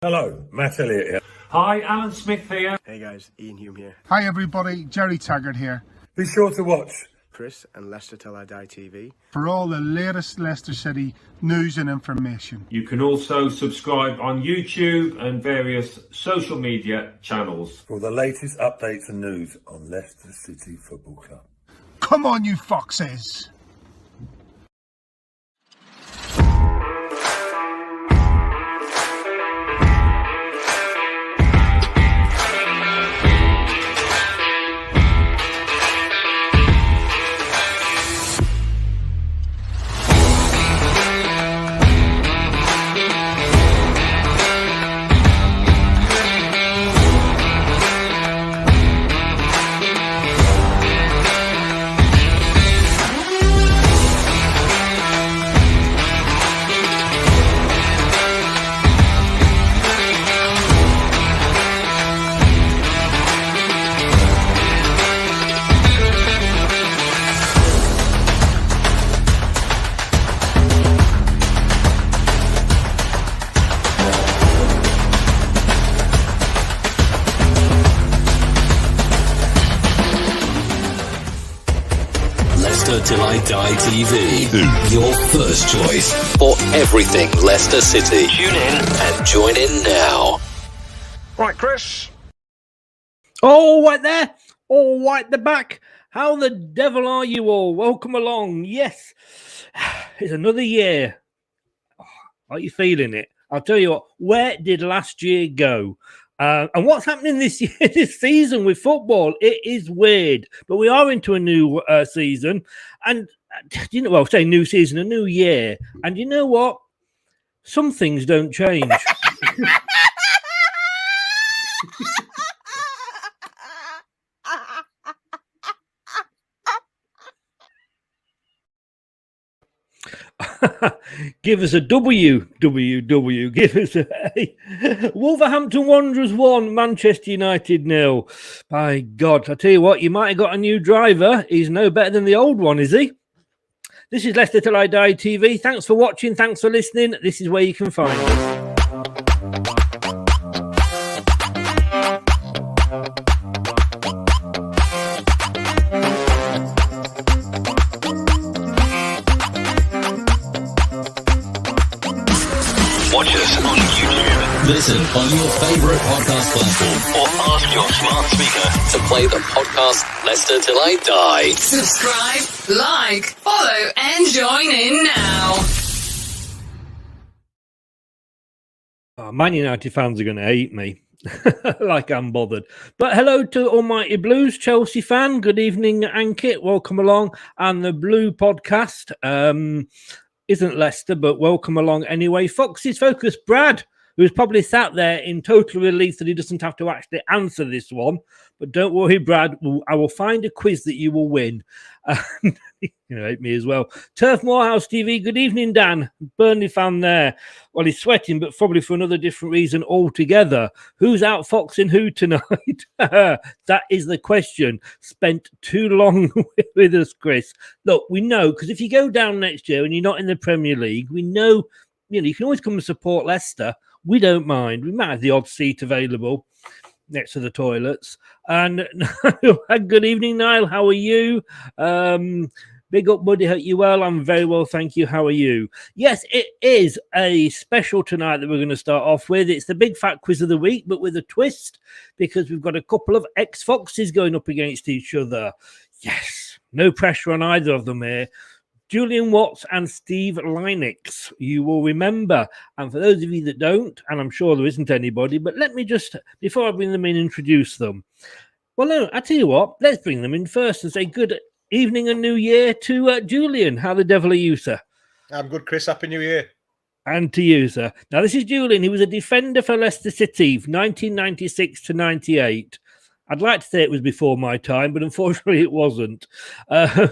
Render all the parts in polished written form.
Hello, Matt Elliott here. Hi, Alan Smith here. Hey guys, Ian Hume here. Hi everybody, Jerry Taggart here. Be sure to watch Chris and Leicester Till I Die TV For all the latest Leicester City news and information. You can also subscribe on YouTube and various social media channels. for the latest updates and news on Leicester City Football Club. Come on, you foxes! Till I Die TV, your first choice for everything Leicester City. Tune in and join in now. Right, Chris. All right there, all right the back. How the devil are you all? Welcome along. Yes, it's another year. Are you feeling it? I'll tell you what, where did last year go? And what's happening this year, this season with football? It is weird, but we are into a new season, and you know, well, say new season, a new year, and you know what? Some things don't change. Give us a WWW. Give us a Wolverhampton Wanderers 1, Manchester United 0. By God, I tell you what, you might have got a new driver. He's no better than the old one, is he? This is Leicester Till I Die TV. Thanks for watching. Thanks for listening. This is where you can find us. Watch us on YouTube. Listen on your favourite podcast platform. Or ask your smart speaker to play the podcast Leicester Till I Die. Subscribe, like, follow, and join in now. Man United fans are going to hate me. Like I'm bothered. But hello to Almighty Blues, Chelsea fan. Good evening, Ankit. Welcome along. And the Blue podcast. Isn't Leicester, but welcome along anyway. Fox's Focus, Brad, who's probably sat there in total relief that he doesn't have to actually answer this one. But don't worry, Brad, I will find a quiz that you will win. You know, hate me as well. Turf Morehouse TV, good evening, Dan. Burnley fan there. Well, he's sweating, but probably for another different reason altogether. Who's out foxing who tonight? That is the question. Spent too long with us, Chris. Look, we know, because if you go down next year and you're not in the Premier League, we know, you can always come and support Leicester. We don't mind. We might have the odd seat available next to the toilets. And good evening, Niall. How are you? Big up, buddy. Hope you well. I'm very well, thank you. How are you? Yes, it is a special tonight that we're going to start off with. It's the big fat quiz of the week, but with a twist, because we've got a couple of ex-Foxes going up against each other. Yes, no pressure on either of them here. Julian Watts and Steve LYNEX, you will remember. And for those of you that don't, and I'm sure there isn't anybody, but let me just, before I bring them in, introduce them. Well, no, I tell you what, let's bring them in first and say good evening and new year to Julian. How the devil are you, sir? I'm good, Chris. Happy New Year. And to you, sir. Now, this is Julian. He was a defender for Leicester City, 1996 to 98. I'd like to say it was before my time, but unfortunately it wasn't. And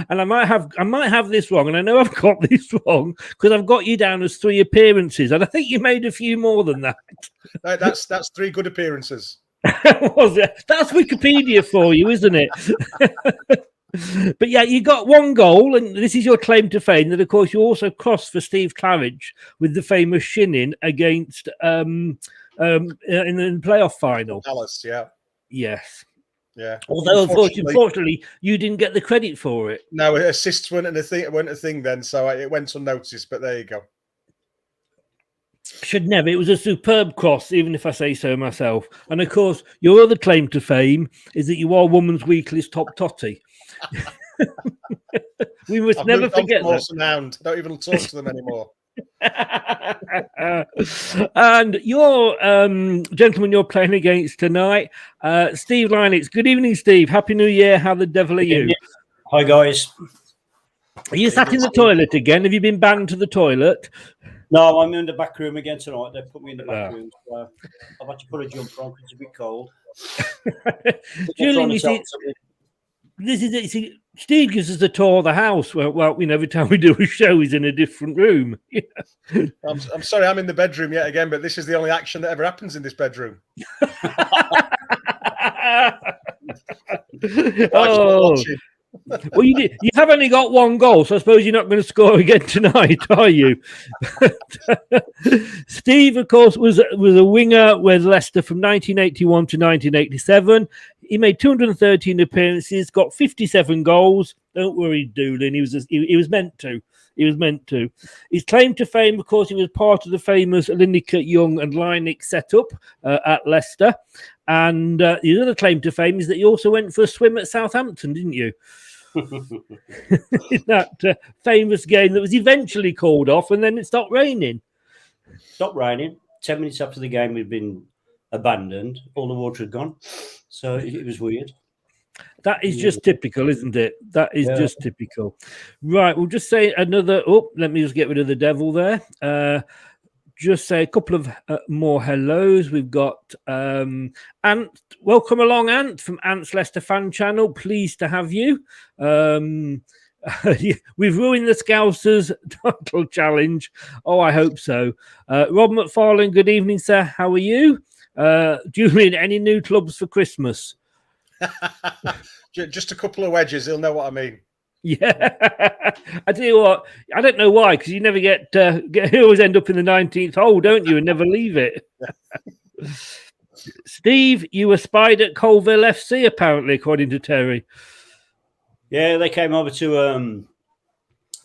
I might have this wrong, and I know I've got this wrong because I've got you down as 3 appearances, and I think you made a few more than that. That's 3 good appearances. Was it? That's Wikipedia for you, isn't it? But yeah, you got one goal, and this is your claim to fame. That, of course, you also crossed for Steve Claridge with the famous shinning against in the playoff final. Palace, yeah. Yes. Yeah. Although, unfortunately, you didn't get the credit for it. No, assists weren't a thing then, so it went unnoticed. But there you go. Should never. It was a superb cross, even if I say so myself. And of course, your other claim to fame is that you are Woman's Weekly's top totty. We must I've never moved on forget from that. Horse and Hound. Don't even talk to them anymore. And your gentleman you're playing against tonight, Steve LYNEX. Good evening, Steve. Happy New Year. How the devil are you? Hi, guys. Are you sat in the toilet again? Have you been banned to the toilet? No, I'm in the back room again tonight. They put me in the back room. So I've had to put a jumper on because it's a bit cold. Julian, you see, this is it. You see, Steve gives us a tour of the house. Well, every time we do a show, he's in a different room. I'm sorry, I'm in the bedroom yet again, but this is the only action that ever happens in this bedroom. Oh. Well, you have only got one goal, so I suppose you're not going to score again tonight, are you? Steve, of course, was a winger with Leicester from 1981 to 1987. He made 213 appearances, got 57 goals. Don't worry, Doolin. He was meant to. He was meant to. His claim to fame, of course, he was part of the famous Lineker, Young and LYNEX setup at Leicester. And the other claim to fame is that you also went for a swim at Southampton, didn't you? That famous game that was eventually called off, and then it stopped raining. Stopped raining. 10 minutes after the game had been abandoned, all the water had gone. So it was weird. That is just typical, isn't it? That is just typical. Right, we'll just say another... Oh, let me just get rid of the devil there. Just say a couple of more hellos. We've got Ant. Welcome along, Ant, from Ant's Leicester fan channel. Pleased to have you. We've ruined the Scousers title challenge. Oh, I hope so. Rob McFarlane, good evening, sir. How are you? Do you mean any new clubs for Christmas? Just a couple of wedges. He'll know what I mean. Yeah, I tell you what, I don't know why, because you never get you always end up in the 19th hole, don't you, and never leave it. Steve, you were spied at Colville FC, apparently, according to Terry. Yeah, they came over to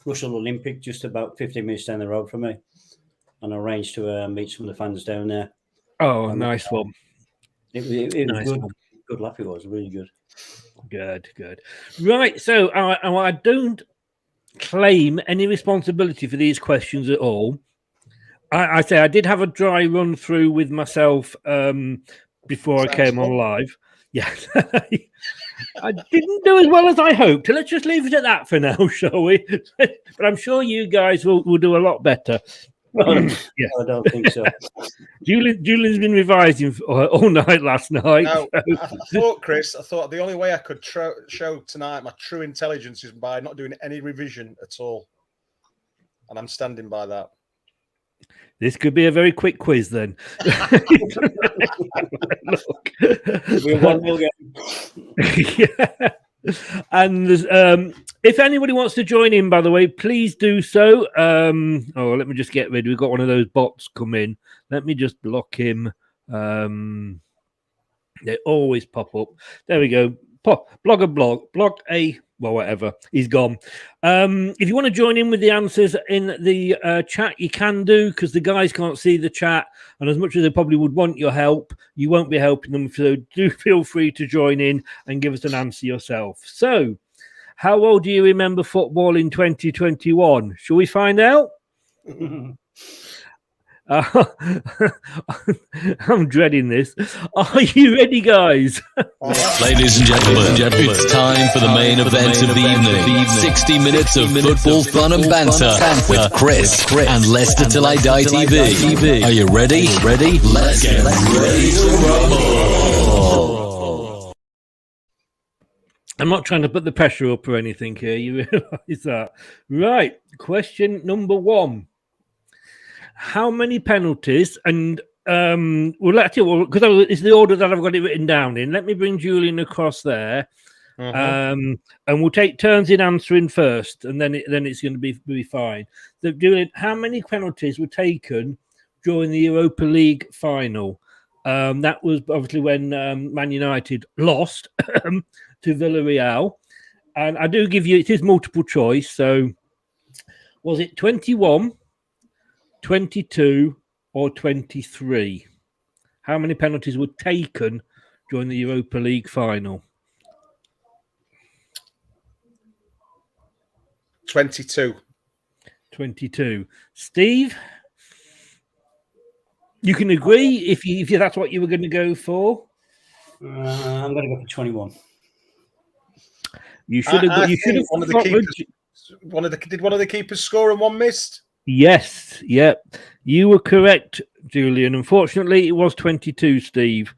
Russell Olympic, just about 15 minutes down the road from me, and I arranged to meet some of the fans down there. Oh, nice one. It was Nice good. one. Good laugh. It was really good. Good. Right, so I don't claim any responsibility for these questions at all. I say I did have a dry run through with myself before I came on live. Yeah, I didn't do as well as I hoped. Let's just leave it at that for now, shall we? But I'm sure you guys will do a lot better. Yeah, I don't think so. Julian's been revising all night last night. No, I thought the only way I could show tonight my true intelligence is by not doing any revision at all. And I'm standing by that. This could be a very quick quiz then. Look. We're 1-0 game. Yeah. And if anybody wants to join in, by the way, please do so. Let me just get rid. We've got one of those bots come in. Let me just block him. They always pop up. There we go. Block a. Well, whatever. He's gone. If you want to join in with the answers in the chat, you can do, because the guys can't see the chat. And as much as they probably would want your help, you won't be helping them. So do feel free to join in and give us an answer yourself. So, how well do you remember football in 2021? Shall we find out? I'm dreading this. Are you ready, guys? Ladies and gentlemen, it's time for the main event of the evening. 60 minutes of football fun and banter with Chris and Leicester Till I Die TV. Are you ready? Let's get ready to rumble. I'm not trying to put the pressure up or anything here. You realise that? Right. Question number 1. How many penalties? And because it's the order that I've got it written down in. Let me bring Julian across there. And we'll take turns in answering first, and then it's going to be fine. So, Julian, how many penalties were taken during the Europa League final? That was obviously when Man United lost to Villarreal. And I do give you, it is multiple choice. So was it 21, 22, or 23? How many penalties were taken during the Europa League final? 22. 22. Steve? You can agree if that's what you were going to go for. I'm going to go for 21. You should have. Did one of the keepers score and one missed? Yes. Yep. You were correct, Julian. Unfortunately, it was 22, Steve.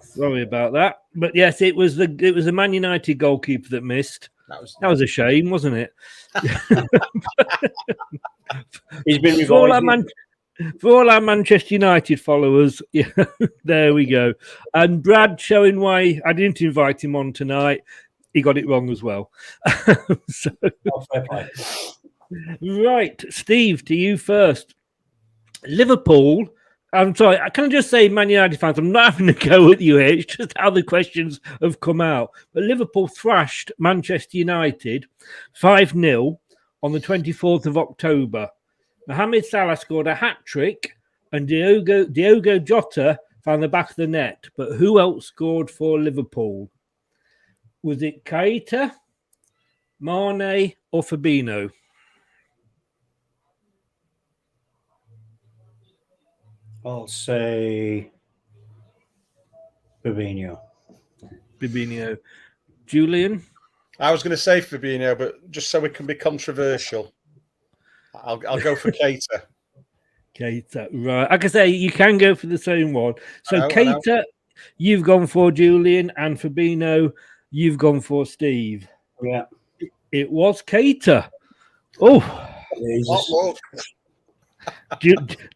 Sorry about that. But yes, it was the Man United goalkeeper that missed. That was a shame, wasn't it? He's been revived. For all our Manchester United followers, yeah, there we go. And Brad showing why I didn't invite him on tonight. He got it wrong as well. So, right, Steve, to you first. Liverpool. I'm sorry, can I just say, Man United fans, I'm not having a go at you here. It's just how the questions have come out. But Liverpool thrashed Manchester United 5-0 on the 24th of October. Mohamed Salah scored a hat-trick and Diogo Jota found the back of the net. But who else scored for Liverpool? Was it Keita, Mane, or Fabinho? I'll say Fabinho. Julian? I was going to say Fabinho, but just so we can be controversial, I'll go for Keita. Keita, right. Like I say, you can go for the same one. So Keita, you've gone for Julian, and Fabinho, you've gone for Steve. Yeah. It was Keita. Oh.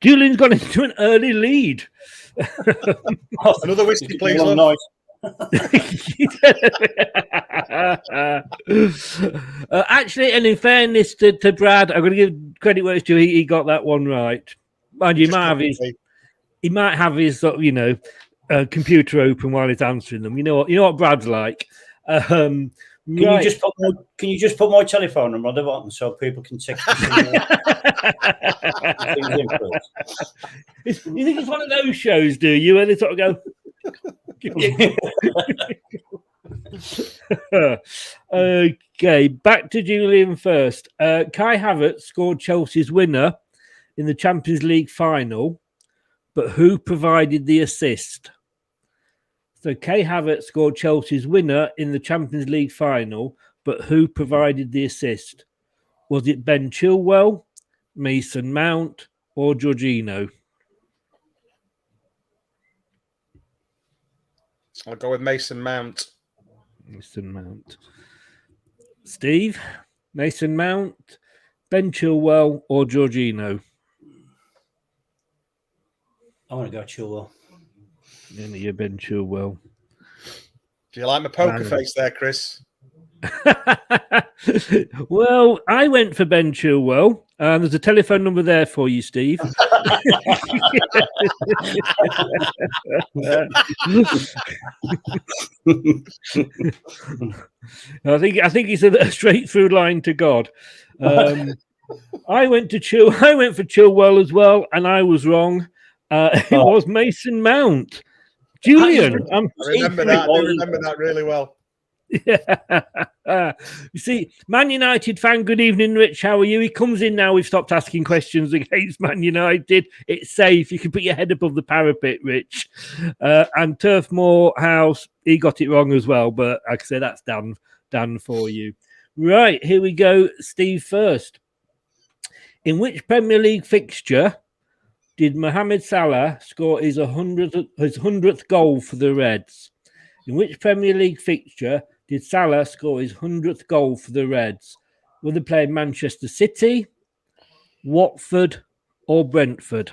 Julian's gone into an early lead. Another whiskey, please. Actually, and in fairness to Brad, I'm going to give credit where it's due. He got that one right. Mind you, he might have his computer open while he's answering them. You know what Brad's like. Can you just put my telephone number on the bottom so people can text me? You think it's one of those shows, do you? Where they sort of go. Okay, back to Julian first. Kai Havertz scored Chelsea's winner in the Champions League final, but who provided the assist? So Kai Havertz scored Chelsea's winner in the Champions League final, but who provided the assist? Was it Ben Chilwell, Mason Mount, or Jorginho? I'll go with Mason Mount. Steve, Mason Mount, Ben Chilwell, or Jorginho? I want to go Chilwell. You're Ben Chilwell. Do you like my poker face there, Chris? Well, I went for Ben Chilwell. There's a telephone number there for you, Steve. I think it's a straight through line to God. I went for Chilwell as well, and I was wrong. It was Mason Mount. Julian, I remember that. I remember that really well. Yeah. You see, Man United fan, good evening, Rich. How are you? He comes in now. We've stopped asking questions against Man United. It's safe. You can put your head above the parapet, Rich. And Turf Moor House, he got it wrong as well. But like I said, that's done for you. Right, here we go. Steve first. In which Premier League fixture did Mohamed Salah score his 100th goal for the Reds? In which Premier League fixture did Salah score his 100th goal for the Reds? Were they playing Manchester City, Watford, or Brentford?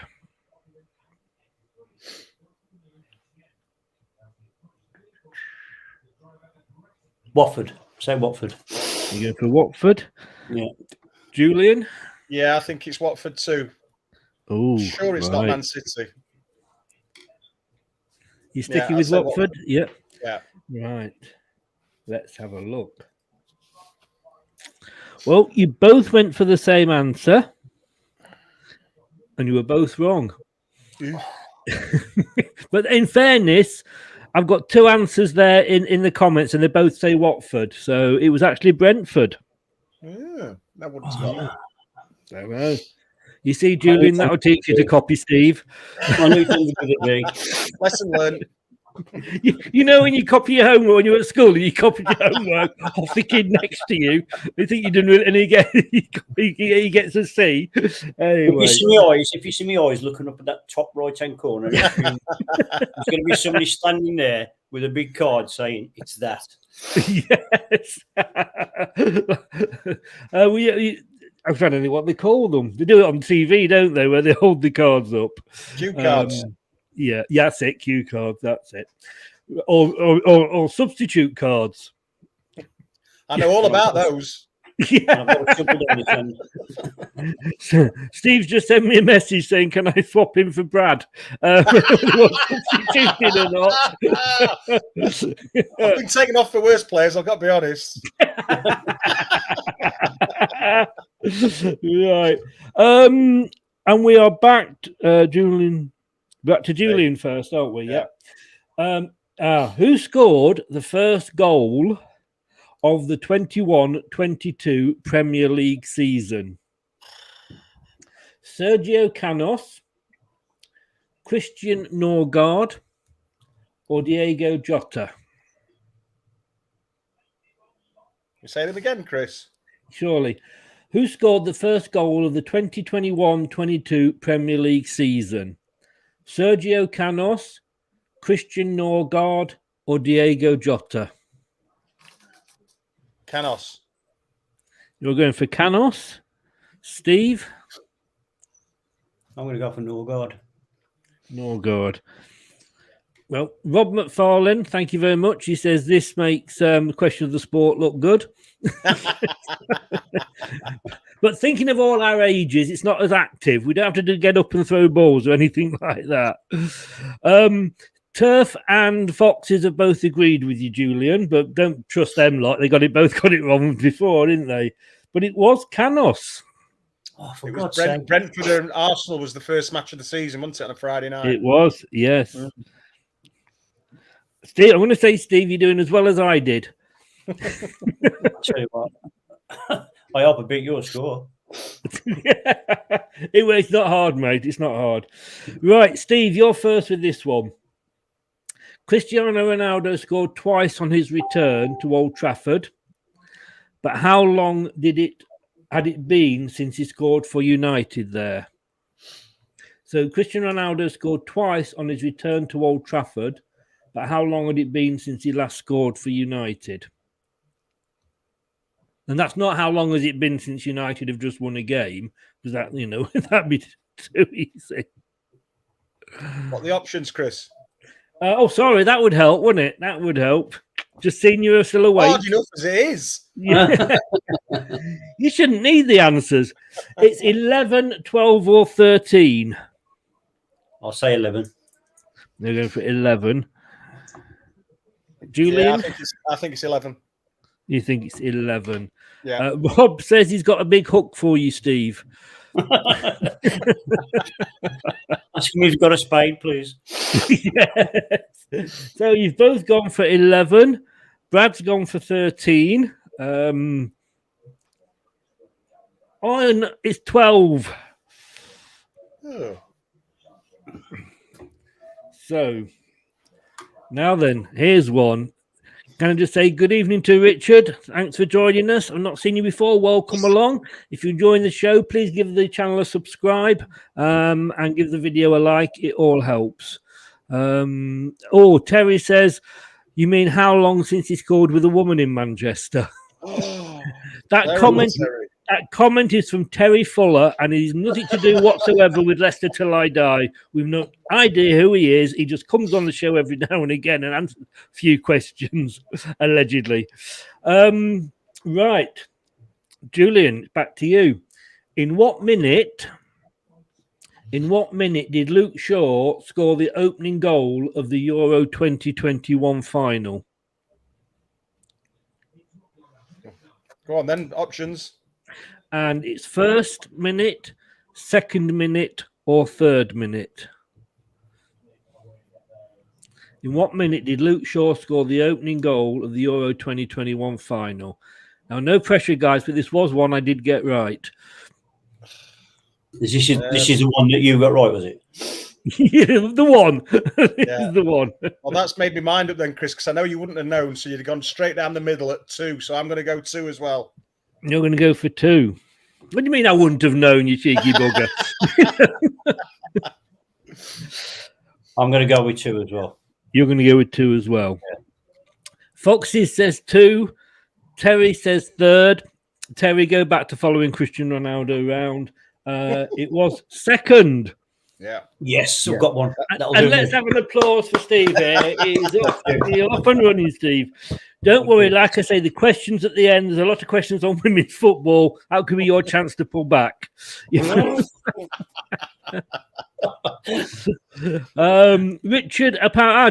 Watford. Say Watford. You go for Watford. Yeah. Julian? Yeah, I think it's Watford too. Oh, Sure, it's not Man City. You sticking I'd with say Watford? Yeah. Yeah. Right. Let's have a look. Well, you both went for the same answer, and you were both wrong. But in fairness, I've got two answers there in the comments, and they both say Watford. So it was actually Brentford. Yeah, that wouldn't stop. I know. You see, Julian, that'll teach you to copy Steve. Lesson learned. You know, when you copy your homework when you're at school and you copy your homework off the kid next to you, they think you're doing it, and he gets a C. Anyway. If you see me eyes looking up at that top right-hand corner, there's going to be somebody standing there with a big card saying, "It's that." Yes. I'm trying to think what they call them. They do it on TV, don't they, where they hold the cards up? Cue cards. Yeah, that's it. Cue cards. That's it. Or substitute cards. I know all about those. Yeah. Steve's just sent me a message saying, "Can I swap him for Brad?" Substituted or not? I've been taken off for worse players. I've got to be honest. Right. And we are back, Julian. Back to Julian first, aren't we? Yeah. Who scored the first goal of the 21-22 Premier League season? Sergio Canos, Christian Norgard, or Diego Jota? You say them again, Chris. Surely. Who scored the first goal of the 2021-22 Premier League season? Sergio Canos, Christian Norgard, or Diego Jota? Canos. You're going for Canos. Steve? I'm going to go for Norgard. Norgard. Well, Rob McFarlane, thank you very much. He says this makes the question of the sport look good. But thinking of all our ages, it's not as active. We don't have to get up and throw balls or anything like that. Turf and Foxes have both agreed with you, Julian, but don't trust them lot. They both got it wrong before, didn't they? But it was Canos. Oh, for It God's was sake. Brentford and Arsenal was the first match of the season, wasn't it, on a Friday night? It was, yes. Steve, I'm going to say, Steve, you're doing as well as I did. Tell you what, I hope I beat your score. It's not hard, mate. It's not hard. Right, Steve, you're first with this one. Cristiano Ronaldo scored twice on his return to Old Trafford, but how long had it been since he scored for United there? So Cristiano Ronaldo scored twice on his return to Old Trafford, but how long had it been since he last scored for United? And that's not how long has it been since United have just won a game, because that, that'd be too easy. What are the options, Chris? Sorry, that would help, wouldn't it? That would help. Just seeing you are still awake. Hard enough as it is. Yeah. You shouldn't need the answers. It's 11, 12, or 13. I'll say 11. They're going for 11. Julian? Yeah, I think it's 11. You think it's 11? Yeah. Rob says he's got a big hook for you, Steve. Ask him if he's got a spade, please. Yes. So you've both gone for 11. Brad's gone for 13. It's 12. Oh. So now then, here's one. Can I just say good evening to Richard? Thanks for joining us. I've not seen you before. Welcome along. If you're enjoying the show, please give the channel a subscribe and give the video a like. It all helps. Terry says, you mean how long since he scored with a woman in Manchester? Oh, That That comment is from Terry Fuller, and he's nothing to do whatsoever with Leicester Till I Die. We've no idea who he is. He just comes on the show every now and again and answers a few questions, allegedly. Right. Julian, back to you. In what minute did Luke Shaw score the opening goal of the Euro 2021 final? Go on then, options. And it's first minute, second minute, or third minute. In what minute did Luke Shaw score the opening goal of the Euro 2021 final? Now, no pressure, guys, but this was one I did get right. This is the one that you got right, was it? Yeah, the one. Yeah. Is the one. Well, that's made me mind up then, Chris, because I know you wouldn't have known, so you'd have gone straight down the middle at 2. So I'm going to go 2 as well. You're going to go for 2. What do you mean I wouldn't have known, you cheeky bugger? I'm going to go with 2 as well. You're going to go with 2 as well. Yeah. Foxy says 2. Terry says 3rd. Terry, go back to following Cristiano Ronaldo around. It was 2nd. Yeah. Yes, I've got one. And let's have an applause for Steve here. He's off and running, Steve. Don't worry, like I say, the questions at the end, there's a lot of questions on women's football. How could be your chance to pull back? Richard,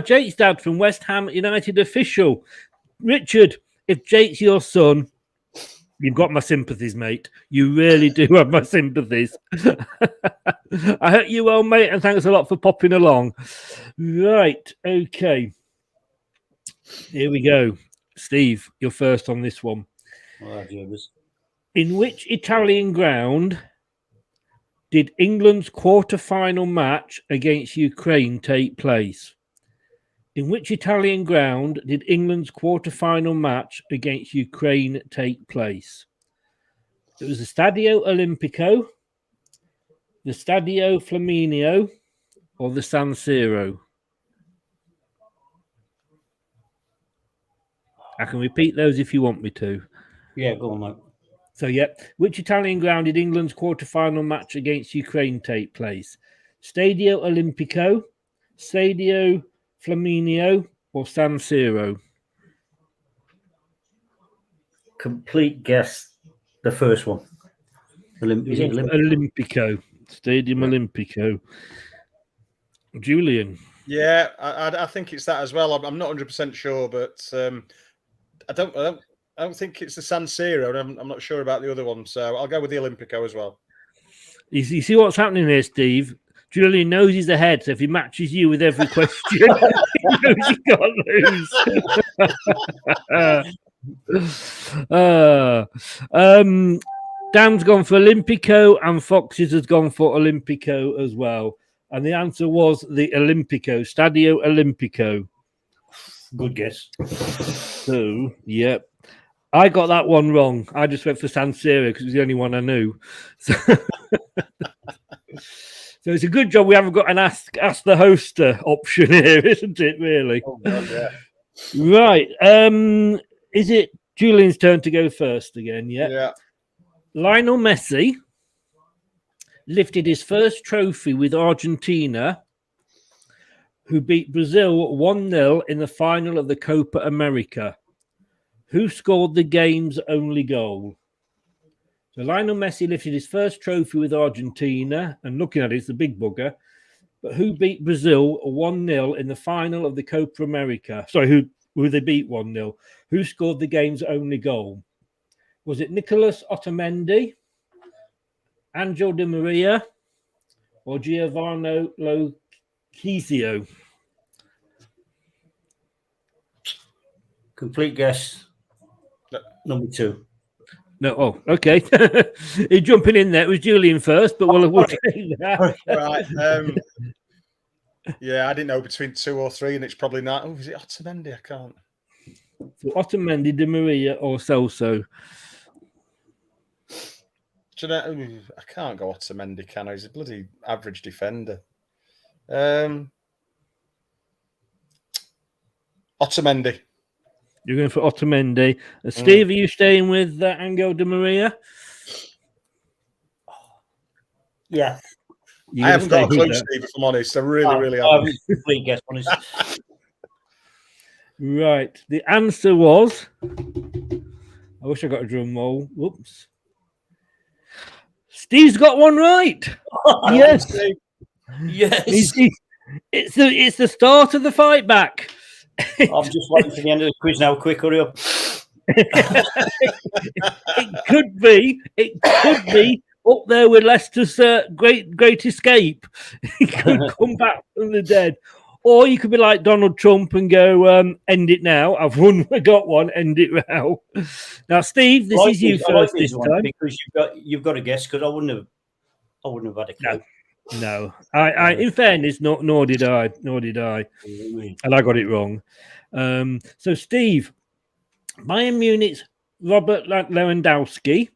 Jake's dad from West Ham United official. Richard, if Jake's your son, you've got my sympathies, mate. You really do have my sympathies. I hope you well, mate, and thanks a lot for popping along. Right, okay. Here we go. Steve, you're first on this one. In which Italian ground did England's quarter-final match against Ukraine take place? In which Italian ground did England's quarter-final match against Ukraine take place? It was the Stadio Olimpico, the Stadio Flaminio, or the San Siro. I can repeat those if you want me to. Yeah, go on, mate. So, yeah. Which Italian ground did England's quarter-final match against Ukraine take place? Stadio Olimpico, Stadio Flaminio, or San Siro? Complete guess. The first one. Is it Olimpico. Stadium Olimpico. Julian. Yeah, I think it's that as well. I'm not 100% sure, but I don't think it's the San Siro. I'm not sure about the other one, so I'll go with the Olimpico as well. You see what's happening here, Steve? Julian knows he's ahead, so if he matches you with every question, he knows he can't lose. Dan's gone for Olimpico, and Foxes has gone for Olimpico as well. And the answer was the Olimpico, Stadio Olimpico. Good guess. So, yep. I got that one wrong. I just went for San Siro because it was the only one I knew. So, so it's a good job we haven't got an ask the hoster option here, isn't it, really? Oh, God, yeah. Right. Is it Julian's turn to go first again? Yeah. Lionel Messi lifted his first trophy with Argentina, who beat Brazil 1-0 in the final of the Copa America. Who scored the game's only goal? So Lionel Messi lifted his first trophy with Argentina, and looking at it, it's a big bugger. But who beat Brazil 1-0 in the final of the Copa America? Sorry, who they beat 1-0? Who scored the game's only goal? Was it Nicolas Otamendi, Angel Di Maria, or Giovanni Lo Celso? Complete guess. Number 2. No, oh, okay. He's jumping in there. It was Julian first, but we'll take that. Right. Yeah, I didn't know between 2 or 3, and it's probably not. Oh, is it Otamendi? I can't. So Otamendi, Di Maria, or Celso? Do you know, I can't go Otamendi, can I? He's a bloody average defender. Otamendi. You're going for Otamendi. Steve, are you staying with Angel Di Maria? Yeah. I haven't got a clue, Steve, if I'm honest. I really haven't. Complete guess, honest. Right. The answer was. I wish I got a drum roll. Whoops. Steve's got one right. Yes. Yes. It's the start of the fight back. I'm just waiting for the end of the quiz now. Quick, hurry up. It could be up there with Leicester's great escape. He could come back from the dead. Or you could be like Donald Trump and go, end it now. I've won, I got one, end it now. Now, Steve, this is you first this time. Because you've got to guess, because I wouldn't have had a clue. No. I in fairness, nor did I. And I got it wrong. So, Steve, Bayern Munich's Robert Lewandowski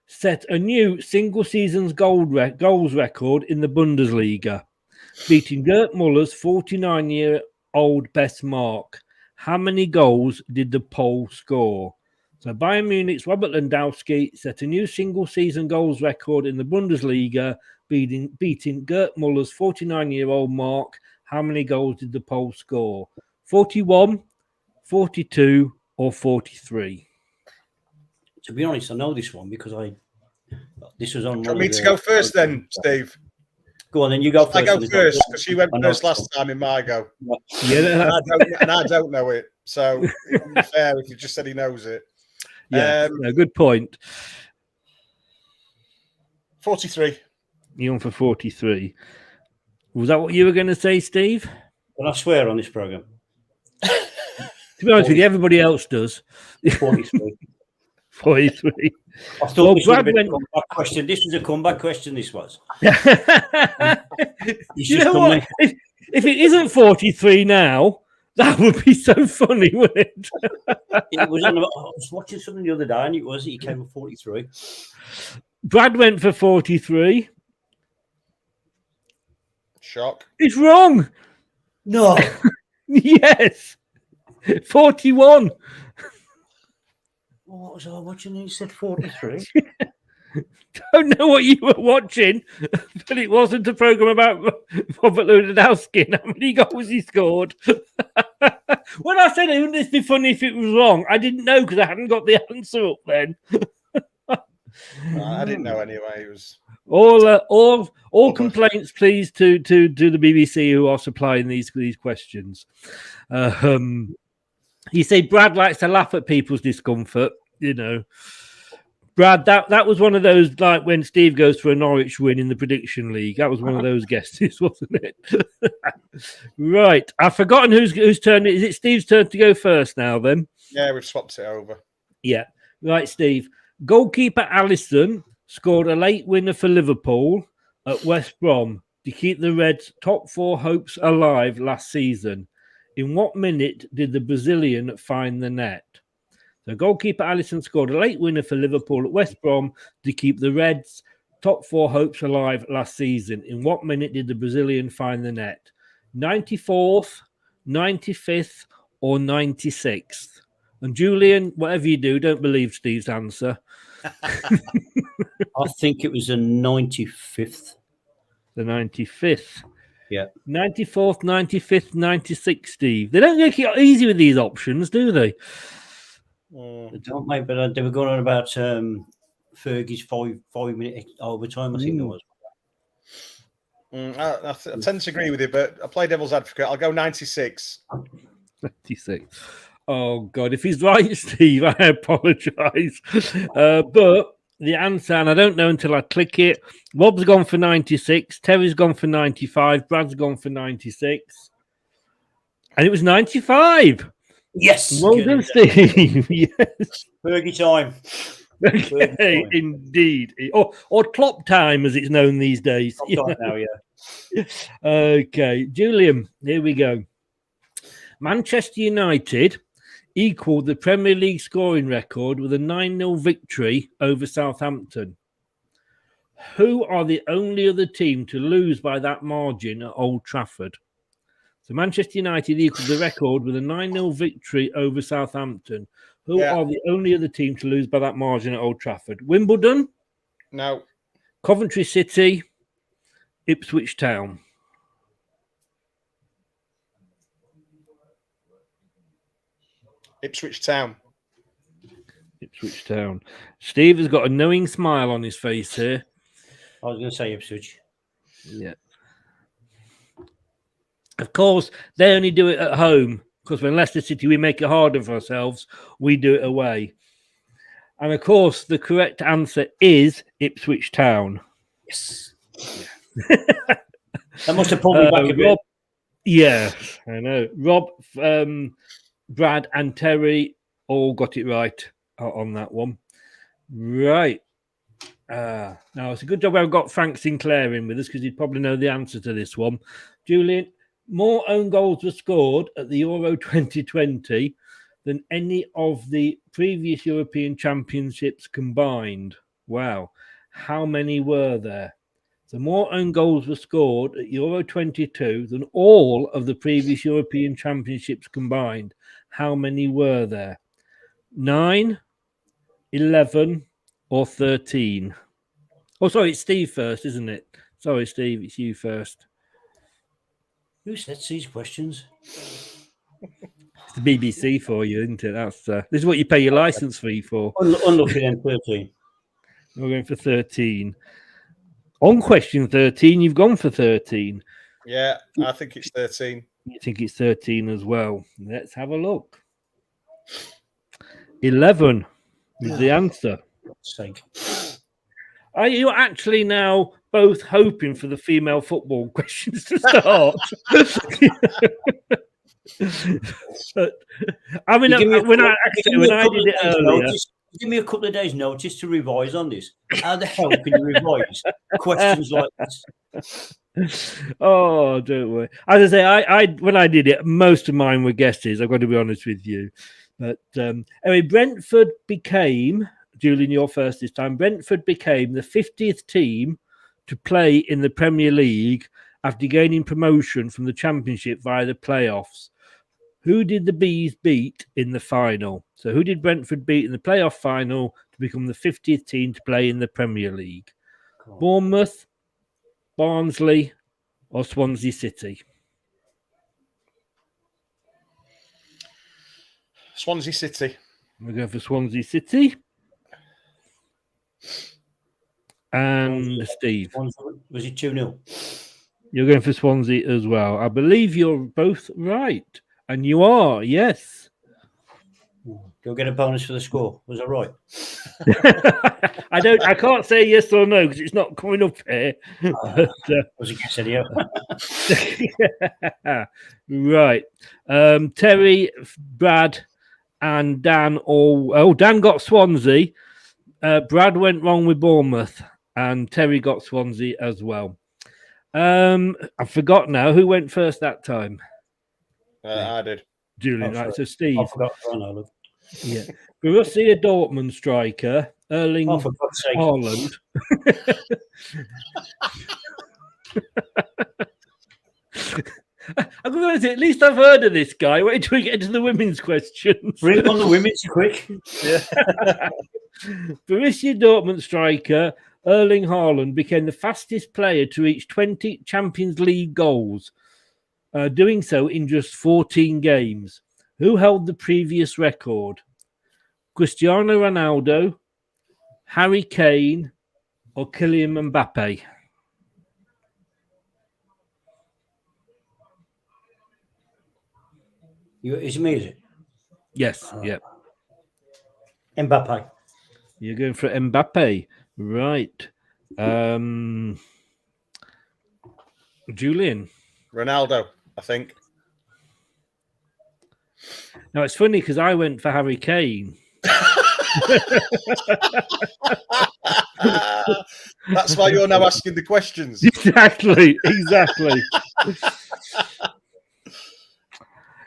set a new single season's goals record in the Bundesliga, beating Gerd Muller's 49-year-old best mark. How many goals did the Pole score? So Bayern Munich's Robert Lewandowski set a new single season goals record in the Bundesliga, beating Gerd Muller's 49-year-old mark. How many goals did the Pole score? 41, 42, or 43? To be honest, I know this one because this was on. Do you want me to go first then, Steve? Go on, then you go first. I go first because you went first last time in my go. Yeah, and I don't know it, so it wouldn't be fair if you just said he knows it. Yeah, good point. 43. You're on for 43. Was that what you were going to say, Steve? Well, I swear on this program. To be honest with you, everybody else does. 43. 43. I thought this would have been a comeback question. This was a comeback question, this was. You know what? If it isn't 43 now, that would be so funny, wouldn't it? I was watching something the other day and he came with 43. Brad went for 43. Shock. It's wrong. No. Yes. 41. What was I watching? He said 43. Don't know what you were watching, but it wasn't a program about Robert Lewandowski and how many goals he scored. When I said, wouldn't this be funny if it was wrong? I didn't know because I hadn't got the answer up then. I didn't know anyway. It was all complaints, please, to the BBC who are supplying these questions. You say Brad likes to laugh at people's discomfort, you know. Brad, that was one of those, like when Steve goes for a Norwich win in the prediction league. That was one of those guesses, wasn't it? Right. I've forgotten whose turn it is. It Steve's turn to go first now, then? Yeah, we've swapped it over. Yeah. Right, Steve. Goalkeeper Alisson scored a late winner for Liverpool at West Brom to keep the Reds' top four hopes alive last season. In what minute did the Brazilian find the net? So goalkeeper Alisson scored a late winner for Liverpool at West Brom to keep the Reds' top four hopes alive last season. In what minute did the Brazilian find the net? 94th, 95th, or 96th? And Julian, whatever you do, don't believe Steve's answer. I think it was the 95th. The 95th. Yeah. 94th, 95th, 96th, Steve. They don't make it easy with these options, do they? They don't, mate, but they were going on about Fergie's 5-minute overtime, I think it was. I tend to agree with you, but I play devil's advocate. I'll go 96. 96. Oh, God. If he's right, Steve, I apologise. But the answer, and I don't know until I click it, Rob's gone for 96, Terry's gone for 95, Brad's gone for 96. And it was 95. Yes. Well done, Steve. Yes. Fergie time. Okay, indeed. Or Klopp time, as it's known these days. Klopp now, yeah. Okay, Julian, here we go. Manchester United equalled the Premier League scoring record with a 9-0 victory over Southampton. Who are the only other team to lose by that margin at Old Trafford? So Manchester United equalled the record with a 9-0 victory over Southampton. Who are the only other team to lose by that margin at Old Trafford? Wimbledon? No. Coventry City? Ipswich Town. Ipswich Town. Ipswich Town. Steve has got a knowing smile on his face here. I was going to say Ipswich. Yeah. Of course, they only do it at home because when Leicester City, we make it harder for ourselves. We do it away. And of course, the correct answer is Ipswich Town. Yes. That must have pulled me back a bit. Rob, yeah, I know. Rob, Brad, and Terry all got it right on that one. Right. Now, it's a good job I've got Frank Sinclair in with us because he'd probably know the answer to this one. Julian, more own goals were scored at the Euro 2020 than any of the previous European Championships combined. Wow. How many were there? So more own goals were scored at Euro 22 than all of the previous European Championships combined. How many were there? 9, 11, or 13? Oh, sorry, it's Steve first, isn't it? Sorry, Steve, it's you first. Who sets these questions? It's the BBC for you, isn't it? That's this is what you pay your license fee for. Unlucky then, 13. We're going for 13. On question 13, you've gone for 13. Yeah, I think it's 13. You think it's 13 as well. Let's have a look. 11 is the answer. Sake. Are you actually now both hoping for the female football questions to start? But, I mean, when I did it earlier, give me a couple of days' notice to revise on this. How the hell can you revise questions like this? Oh, don't worry. As I say, I when I did it, most of mine were guesses. I've got to be honest with you. But anyway, Brentford became, Julian, you're first this time. Brentford became the 50th team to play in the Premier League after gaining promotion from the Championship via the playoffs. Who did the Bees beat in the final? So who did Brentford beat in the playoff final to become the 50th team to play in the Premier League? Bournemouth, Barnsley, or Swansea City? Swansea City. We'll go for Swansea City. And Steve. Was it 2-0? You're going for Swansea as well. I believe you're both right. And you are, yes. Go get a bonus for the score. Was that right? I can't say yes or no because it's not coming up here. Was it yes anyhow? Right. Terry, Brad, and Dan Dan got Swansea. Brad went wrong with Bournemouth, and Terry got Swansea as well. I forgot now who went first that time. I did. Julian, right? So Steve. I forgot. Yeah. Borussia Dortmund striker Erling Haaland. I'm going to say, at least I've heard of this guy. Wait till we get into the women's questions. Bring on the women's quick. Yeah. Borussia Dortmund striker Erling Haaland became the fastest player to reach 20 Champions League goals, doing so in just 14 games. Who held the previous record? Cristiano Ronaldo, Harry Kane, or Kylian Mbappe? Is it me, is it? Yes, yeah. Mbappe. You're going for Mbappe. Right. Julian. Ronaldo, I think. Now, it's funny because I went for Harry Kane. That's why you're now asking the questions. Exactly.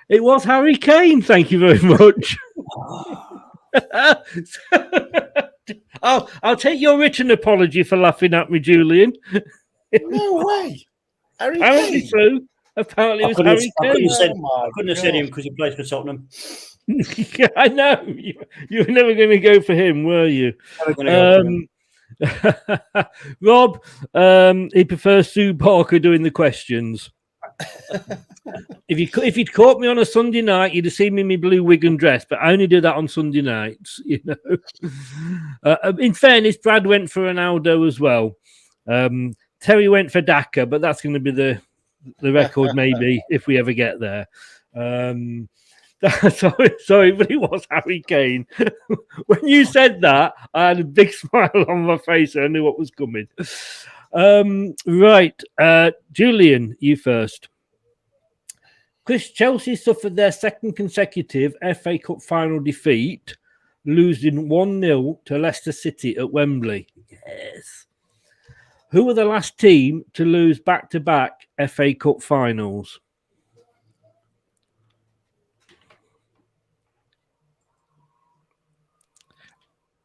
It was Harry Kane. Thank you very much. I'll take your written apology for laughing at me, Julian. No way. Apparently so. Apparently it was Harry Kane. I couldn't have said him because he plays for Tottenham. I know. You were never going to go for him, were you? Rob, he prefers Sue Parker doing the questions. If you'd caught me on a Sunday night, you'd have seen me in my blue wig and dress, but I only do that on Sunday nights, you know. In fairness, Brad went for Ronaldo as well. Terry went for Daka, but that's going to be the record maybe if we ever get there. Sorry, but it was Harry Kane. When you said that, I had a big smile on my face. I knew what was coming. Right, Julian, you first. Chris, Chelsea suffered their second consecutive FA Cup final defeat, losing 1-0 to Leicester City at Wembley. Yes. Who were the last team to lose back-to-back FA Cup finals?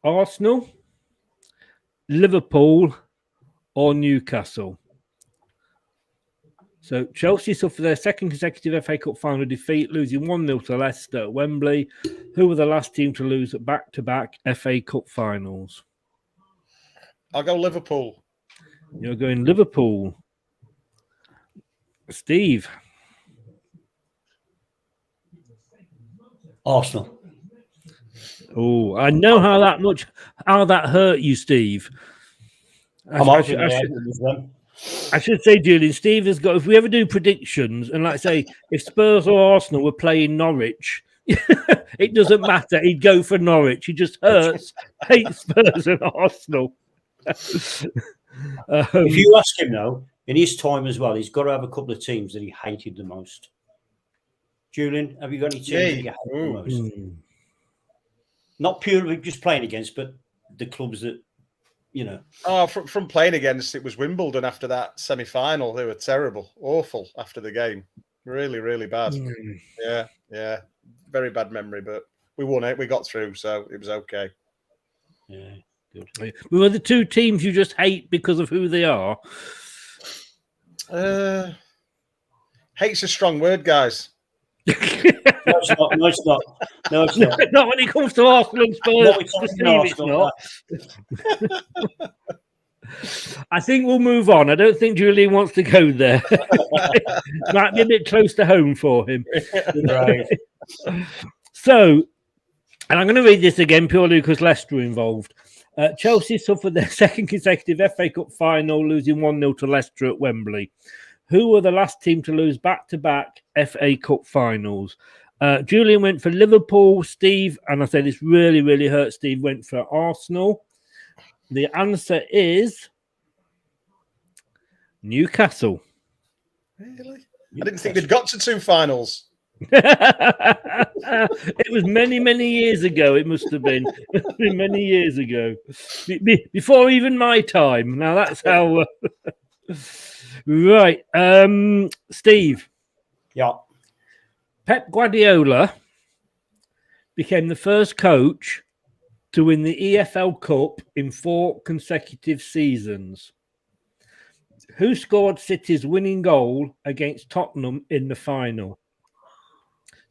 Arsenal, Liverpool, or Newcastle? So Chelsea suffered their second consecutive FA Cup final defeat, losing 1-0 to Leicester at Wembley. Who were the last team to lose back-to-back FA Cup finals? I'll go Liverpool. You're going Liverpool. Steve. Arsenal. Oh, I know how that hurt you, Steve. I should say, Julian, Steve has got, if we ever do predictions, and like I say, if Spurs or Arsenal were playing Norwich, it doesn't matter. He'd go for Norwich. He just hates Spurs and Arsenal. If you ask him, though, in his time as well, he's got to have a couple of teams that he hated the most. Julian, have you got any teams that you hate the most? Not purely just playing against, but the clubs that, you know. Oh, from playing against, it was Wimbledon after that semi-final. They were terrible, awful after the game. Really, really bad. Yeah. Very bad memory, but we won it. We got through, so it was okay. Yeah, good. Were the two teams you just hate because of who they are? Hate's a strong word, guys. No, it's not. Not when it comes to Arsenal and Spurs. It's not. I think we'll move on. I don't think Julian wants to go there. Might be a bit close to home for him. Right. So, and I'm going to read this again purely because Leicester are involved. Chelsea suffered their second consecutive FA Cup final, losing 1-0 to Leicester at Wembley. Who were the last team to lose back-to-back FA Cup finals? Julian went for Liverpool. Steve, and I say this really, really hurt Steve, went for Arsenal. The answer is Newcastle. Really? I didn't think they'd got to two finals. It was many, many years ago. It must have been. Many years ago. Before even my time. Now that's how... Right. Steve. Yeah. Pep Guardiola became the first coach to win the EFL Cup in 4 consecutive seasons. Who scored City's winning goal against Tottenham in the final?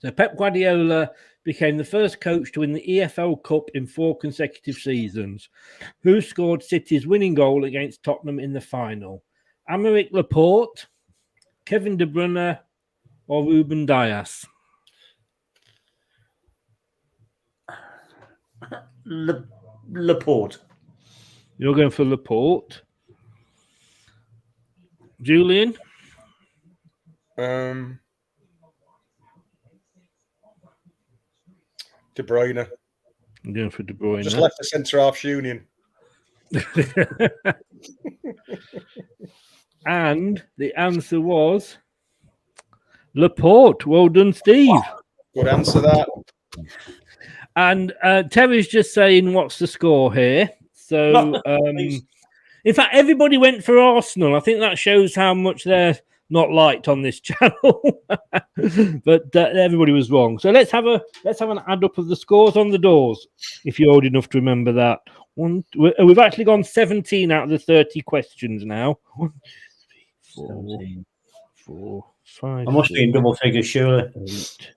So Pep Guardiola became the first coach to win the EFL Cup in 4 consecutive seasons. Who scored City's winning goal against Tottenham in the final? Aymeric Laporte, Kevin De Bruyne, or Ruben Dias? Laporte. You're going for Laporte. Julian? De Bruyne. I'm going for De Bruyne. Just left the centre half union. And the answer was Laporte. Well done, Steve. Good answer, that. And Terry's just saying, what's the score here? So, in fact, everybody went for Arsenal. I think that shows how much they're not liked on this channel. But everybody was wrong. So let's have an add up of the scores on the doors, if you're old enough to remember that. We've actually gone 17 out of the 30 questions now. 1, 2, 3, 4, 5. I must be in double figures, surely. 8.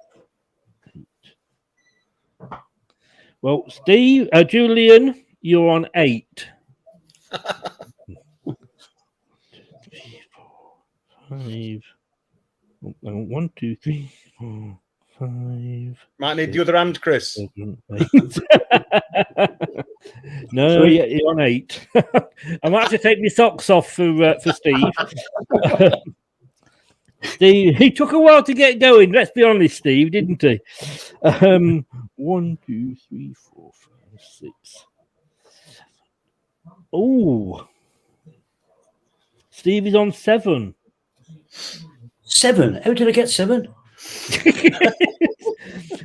Well, Steve, Julian, you're on 8. 5. 1, 2, 3, 4, 5. Might need the other hand, Chris. 7, 8. No, you're on 8. I might have to take my socks off for Steve. Steve, he took a while to get going. Let's be honest, Steve, didn't he? 1, 2, 3, 4, 5, 6. Oh, Steve is on 7. 7? How did I get 7?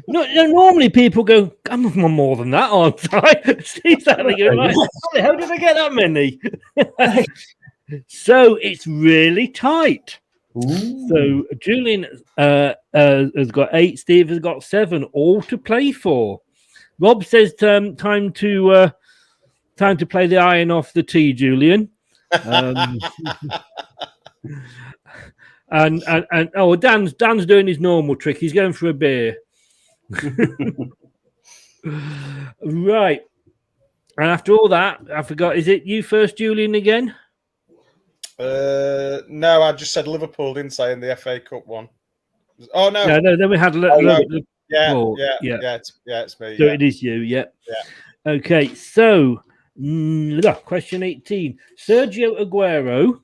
No, normally people go, I'm on more than that, aren't I? Steve's like, how did I get that many? So it's really tight. Ooh. So Julian has got 8, Steve has got 7, all to play for. Rob says time to play the iron off the tee, Julian. And Dan's doing his normal trick. He's going for a beer. Right. And after all that, I forgot. Is it you first, Julian, again? No, I just said Liverpool, didn't I, in the FA Cup one? Oh no, no. Then we had it's me. So it is you, yeah. Okay, so question 18. Sergio Aguero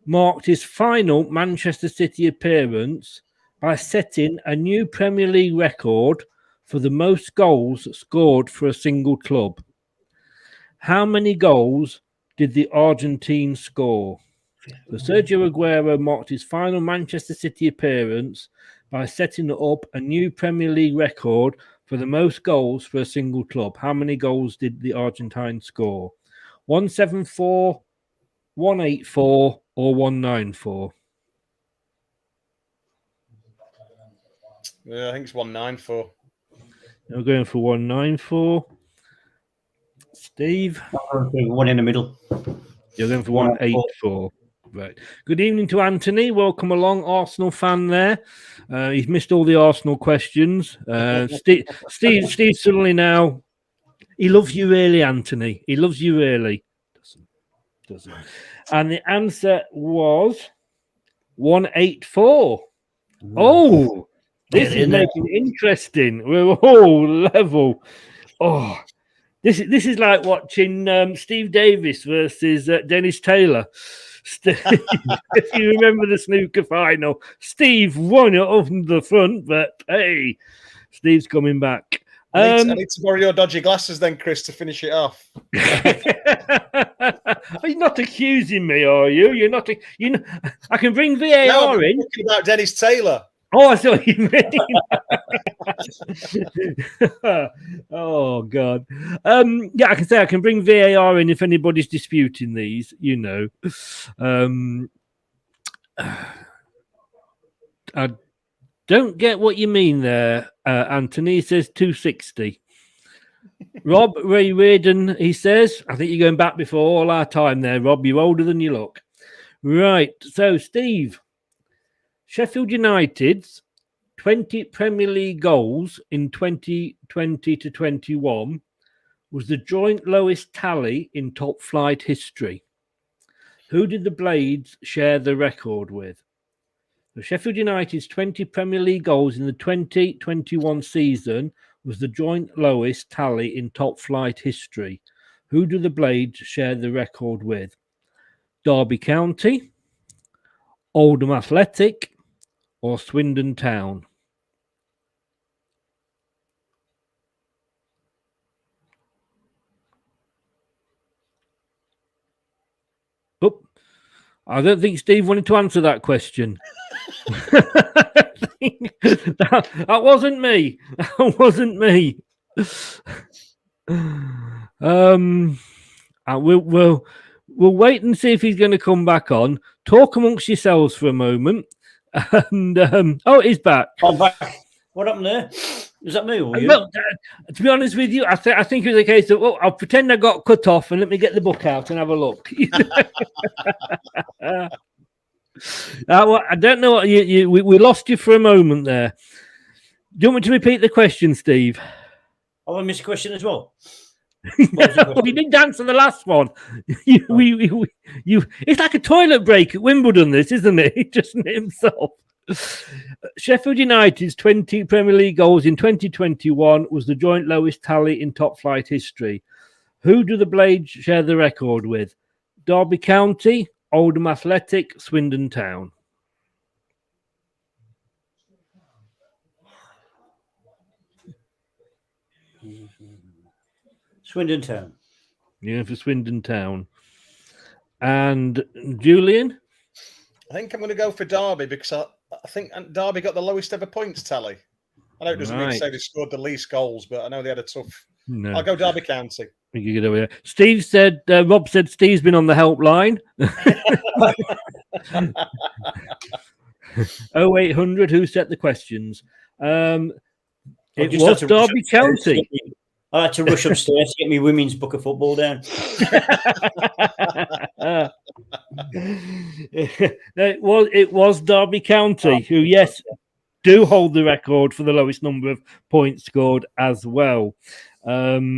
marked his final Manchester City appearance by setting a new Premier League record for the most goals scored for a single club. How many goals did the Argentine score? So Sergio Aguero marked his final Manchester City appearance by setting up a new Premier League record for the most goals for a single club. How many goals did the Argentine score? 174, 184, or 194? Yeah, I think it's 194. We're going for 194. Steve? One in the middle. You're going for 184. Right. Good evening to Anthony. Welcome along, Arsenal fan there. He's missed all the Arsenal questions. Steve suddenly now, he loves you really, Anthony. He loves you really. Doesn't. And the answer was 184. Oh, this is making it interesting. We're all level. Oh, this is like watching Steve Davis versus Dennis Taylor. If you remember the snooker final, Steve won it off the front, but hey, Steve's coming back. I need to borrow your dodgy glasses then, Chris, to finish it off. You're not accusing me, are you? You're not. I can bring VAR in. Talking about Dennis Taylor. Oh, I see what you mean. Oh God. Yeah, I can say I can bring VAR in if anybody's disputing these. You know. I don't get what you mean there, Anthony. He says 260. Rob Ray Reardon, he says, I think you're going back before all our time there, Rob. You're older than you look. Right. So, Steve, Sheffield United's 20 Premier League goals in 2020 to 21 was the joint lowest tally in top flight history. Who did the Blades share the record with? So Sheffield United's 20 Premier League goals in the 2021 season was the joint lowest tally in top flight history. Who do the Blades share the record with? Derby County, Oldham Athletic, or Swindon Town? Oh, I don't think Steve wanted to answer that question. that wasn't me. That wasn't me. We'll wait and see if he's going to come back on. Talk amongst yourselves for a moment. And he's back. I'm back. What happened there? Is that me or you? Well, to be honest with you, I think it was a case of, I'll pretend I got cut off and let me get the book out and have a look. I don't know what we lost you for a moment there. Do you want me to repeat the question, Steve? Oh, I missed a question as well. We didn't answer the last one. It's like a toilet break at Wimbledon, this, isn't it? He just hit himself. Sheffield United's 20 Premier League goals in 2021 was the joint lowest tally in top flight history. Who do the Blades share the record with? Derby County, Oldham Athletic, Swindon Town. Swindon Town. Yeah, for Swindon Town. And Julian? I think I'm going to go for Derby because I think Derby got the lowest ever points tally. I know it doesn't mean to say they scored the least goals, but I know they had a tough. No. I'll go Derby County. You get over here. Steve said, Rob said Steve's been on the helpline. 0800, who set the questions? It was Derby County. I had to rush upstairs to get me women's book of football down. It was Derby County, who, yes, do hold the record for the lowest number of points scored as well. I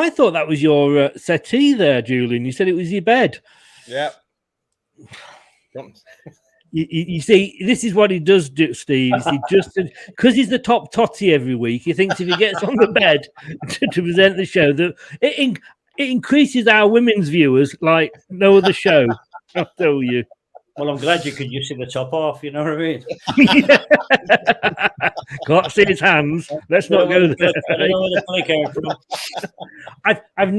thought that was your settee there, Julian. You said it was your bed. Yeah. You see, this is what he does do, Steve. He just because he's the top totty every week. He thinks if he gets on the bed to present the show, that it increases our women's viewers like no other show. I'll tell you. Well, I'm glad you could just see the top off. You know what I mean? Can't see his hands. Let's not go there. I don't know where the flick came from. I've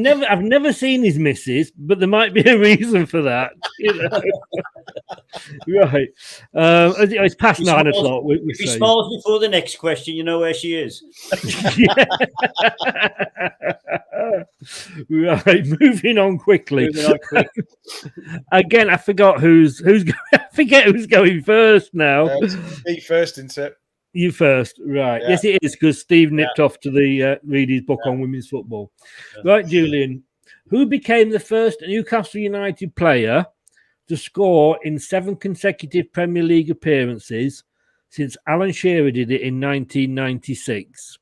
never seen his missus, but there might be a reason for that. You know? Right. It's past 9 o'clock. If he smiles before the next question, you know where she is. Right. Moving on quickly. Again, I forgot who's going first now. Me first, isn't it? You first, right? Yeah. Yes, it is because Steve nipped off to the read his book on women's football. Right, Julian, who became the first Newcastle United player to score in 7 consecutive Premier League appearances since Alan Shearer did it in 1996?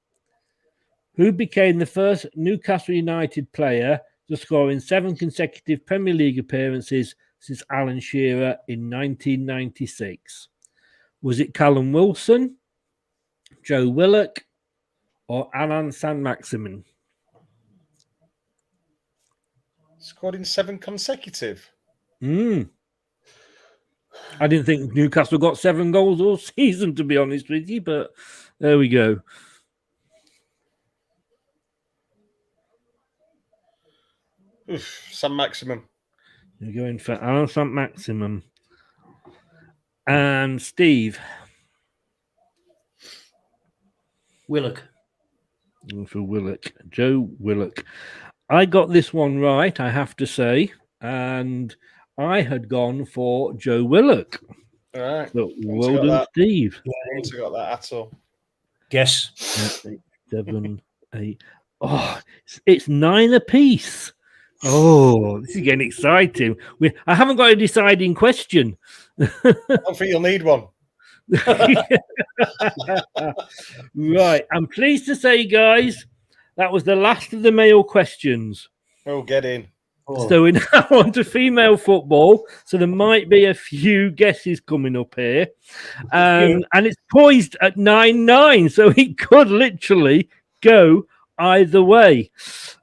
Who became the first Newcastle United player to score in 7 consecutive Premier League appearances since Alan Shearer in 1996? Was it Callum Wilson, Joe Willock, or Alan Saint-Maximin? Scored in 7 consecutive. I didn't think Newcastle got 7 goals all season, to be honest with you, but there we go. Saint-Maximin. You're going for Alan Saint-Maximin. And Steve. Willock. For Willock. Joe Willock. I got this one right, I have to say. And I had gone for Joe Willock. All right. So, well done, Steve. I haven't got that at all. Guess. 7, 8. Oh, it's 9 apiece. Oh, this is getting exciting. I haven't got a deciding question. I don't think you'll need one. Right. I'm pleased to say, guys, that was the last of the male questions. Oh, get in. So we're now on to female football. So there might be a few guesses coming up here. And it's poised at 9-9. So it could literally go either way.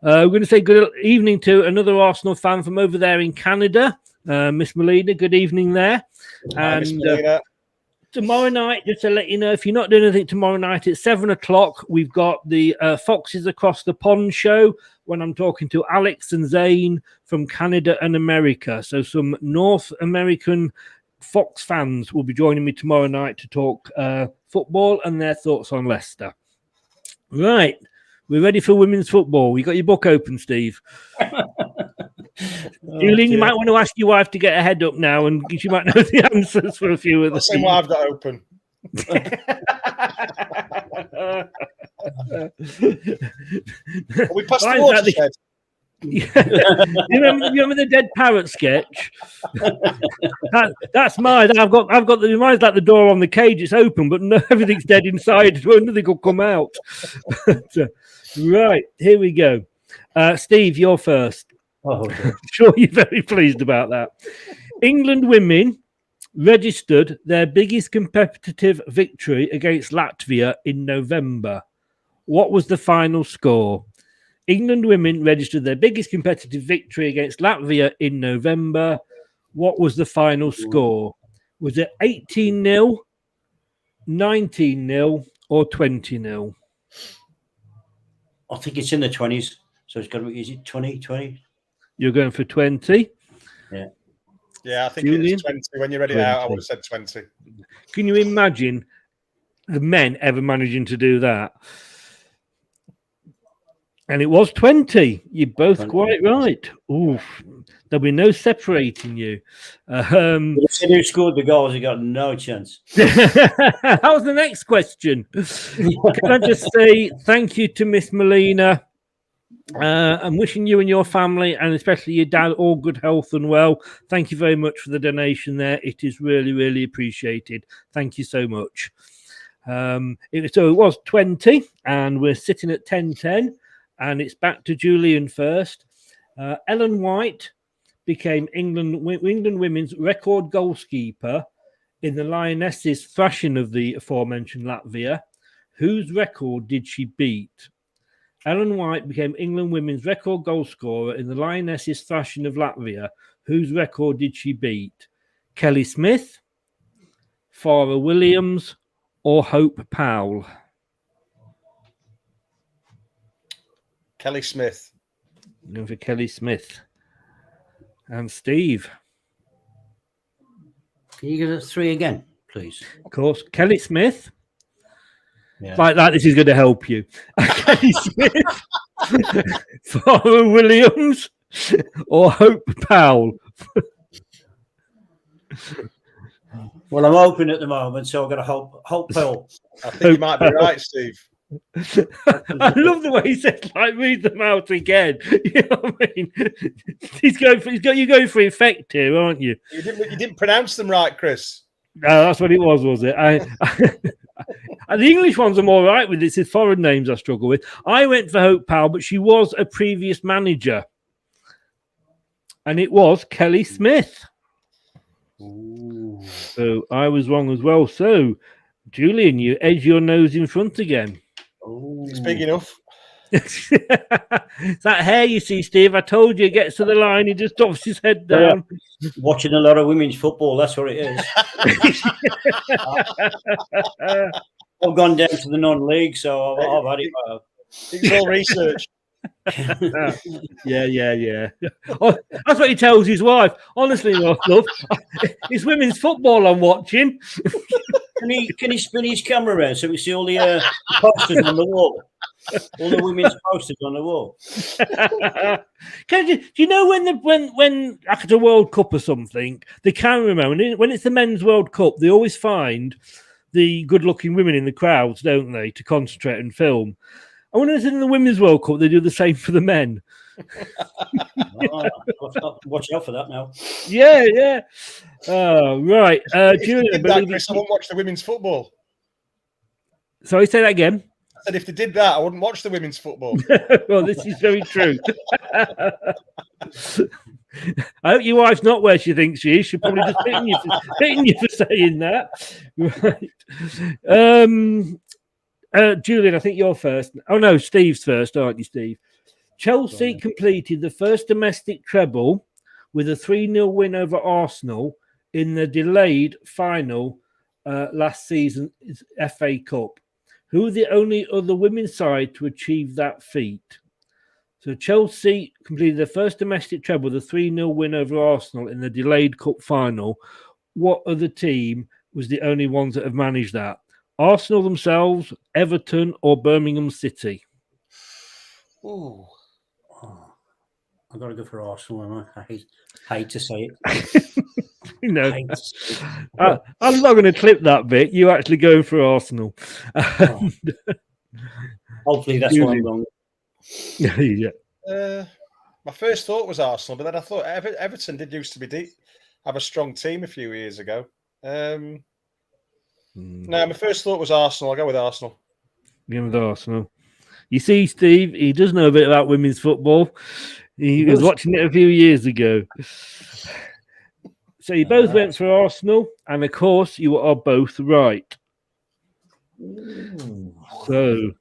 We're going to say good evening to another Arsenal fan from over there in Canada, Miss Melina. Good evening there. Hi, Miss Melina. Tomorrow night, just to let you know, if you're not doing anything tomorrow night at 7 o'clock, we've got the Foxes Across the Pond show when I'm talking to Alex and Zane from Canada and America. So some North American Fox fans will be joining me tomorrow night to talk football and their thoughts on Leicester. Right. We're ready for women's football. You got your book open, Steve. Julian, you might want to ask your wife to get her head up now, and she might know the answers for a few of the things. What I've got open. We passed the watershed. You remember the dead parrot sketch? That's mine. I've got mine's like the door on the cage. It's open, but no, everything's dead inside. Nothing will come out. Right, here we go. Steve, you're first. Oh, I'm sure you're very pleased about that. England women registered their biggest competitive victory against Latvia in November. What was the final score? England women registered their biggest competitive victory against Latvia in November. What was the final score? Was it 18-0, 19-0, or 20-0? I think it's in the 20s. So it's got to be, is it 20? You're going for 20? Yeah. Yeah, I think Julian? it's 20. When you read it out, I would have said 20. Can you imagine the men ever managing to do that? And it was 20. You're both 20. quite right. Oof. There'll be no separating you. Who scored the goals? He got no chance. That was the next question. Can I just say thank you to Miss Melina? I'm wishing you and your family, and especially your dad, all good health and well. Thank you very much for the donation there. It is really, really appreciated. Thank you so much. It was 20, and we're sitting at 10-10. And it's back to Julian first. Ellen White became England women's record goalkeeper in the Lionesses' thrashing of the aforementioned Latvia. Whose record did she beat? Ellen White became England women's record goal scorer in the Lionesses' thrashing of Latvia. Whose record did she beat? Kelly Smith, Farah Williams, or Hope Powell? Kelly Smith. Going for Kelly Smith. And Steve. Can you give us 3 again, please? Of course. Kelly Smith. Yeah. Like that, this is going to help you. Kelly Smith, Farah Williams, or Hope Powell? Well, I'm open at the moment, so I've got to Hope Powell. I think you might be right, Steve. I love the way he said, like, read them out again. You know what I mean? You're going for effect here, aren't you? You didn't pronounce them right, Chris. No, that's what it was it? The English ones I'm all right with. It's the foreign names I struggle with. I went for Hope Powell, but she was a previous manager. And it was Kelly Smith. Ooh. So I was wrong as well. So, Julian, you edge your nose in front again. It's big enough. It's that hair you see, Steve. I told you, he gets to the line, he just drops his head down. Watching a lot of women's football, that's what it is. I've gone down to the non-league, so I've had it. It's all research. Yeah. Oh, that's what he tells his wife. Honestly, love, it's women's football I'm watching. Can he spin his camera around so we see all the posters on the wall? All the women's posters on the wall. Do you know when after a World Cup or something, the cameraman, when it's the men's World Cup, they always find the good-looking women in the crowds, don't they, to concentrate and film? I wonder if in the Women's World Cup they do the same for the men. Watch out for that now. Yeah. Oh, right. Julian, Chris, I won't watch the women's football. Sorry, say that again. I said if they did that, I wouldn't watch the women's football. Well, this is very true. I hope your wife's not where she thinks she is. She's probably just hitting you for saying that. Right. Julian, I think you're first. Oh, no, Steve's first, aren't you, Steve? Chelsea completed the first domestic treble with a 3-0 win over Arsenal in the delayed final last season's FA Cup. Who are the only other women's side to achieve that feat? So Chelsea completed their first domestic treble with a 3-0 win over Arsenal in the delayed cup final. What other team was the only ones that have managed that? Arsenal themselves, Everton, or Birmingham City? Ooh. I've got to go for Arsenal. I hate to say it. I'm not going to clip that bit. You actually going for Arsenal. Hopefully that's why I'm wrong. Yeah. My first thought was Arsenal, but then I thought Everton did used to be have a strong team a few years ago. No, my first thought was Arsenal. I'll go with Arsenal. Game with Arsenal. You see, Steve, he does know a bit about women's football. He was watching it a few years ago. So you both went for Arsenal, and of course, you are both right. So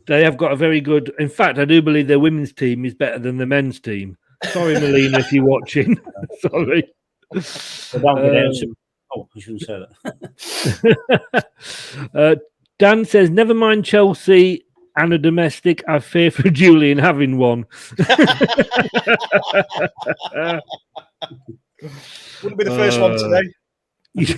they have got a very good. In fact, I do believe their women's team is better than the men's team. Sorry, Melina, if you're watching. Sorry. I shouldn't say that. Dan says, never mind Chelsea and a domestic. I fear for Julian having one. Wouldn't be the first one today. It's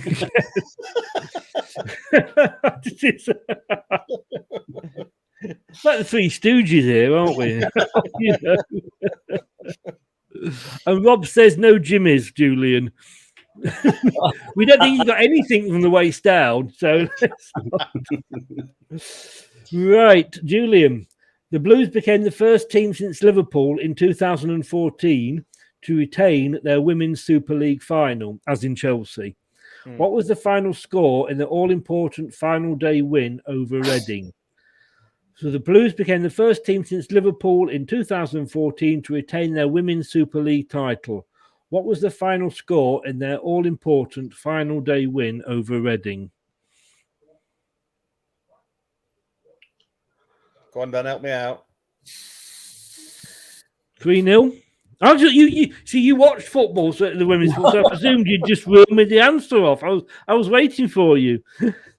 like the Three Stooges here, aren't we? You know? And Rob says no Jimmys, Julian. We don't think he's got anything from the waist down. So right, Julian. The Blues became the first team since Liverpool in 2014 to retain their Women's Super League final, as in Chelsea. What was the final score in the all-important final day win over Reading? So the Blues became the first team since Liverpool in 2014 to retain their Women's Super League title. What was the final score in their all-important final day win over Reading? Go on, Ben, help me out. 3-0. You see, you watched football, so the women's football, so I presumed you'd just reel me the answer off. I was waiting for you.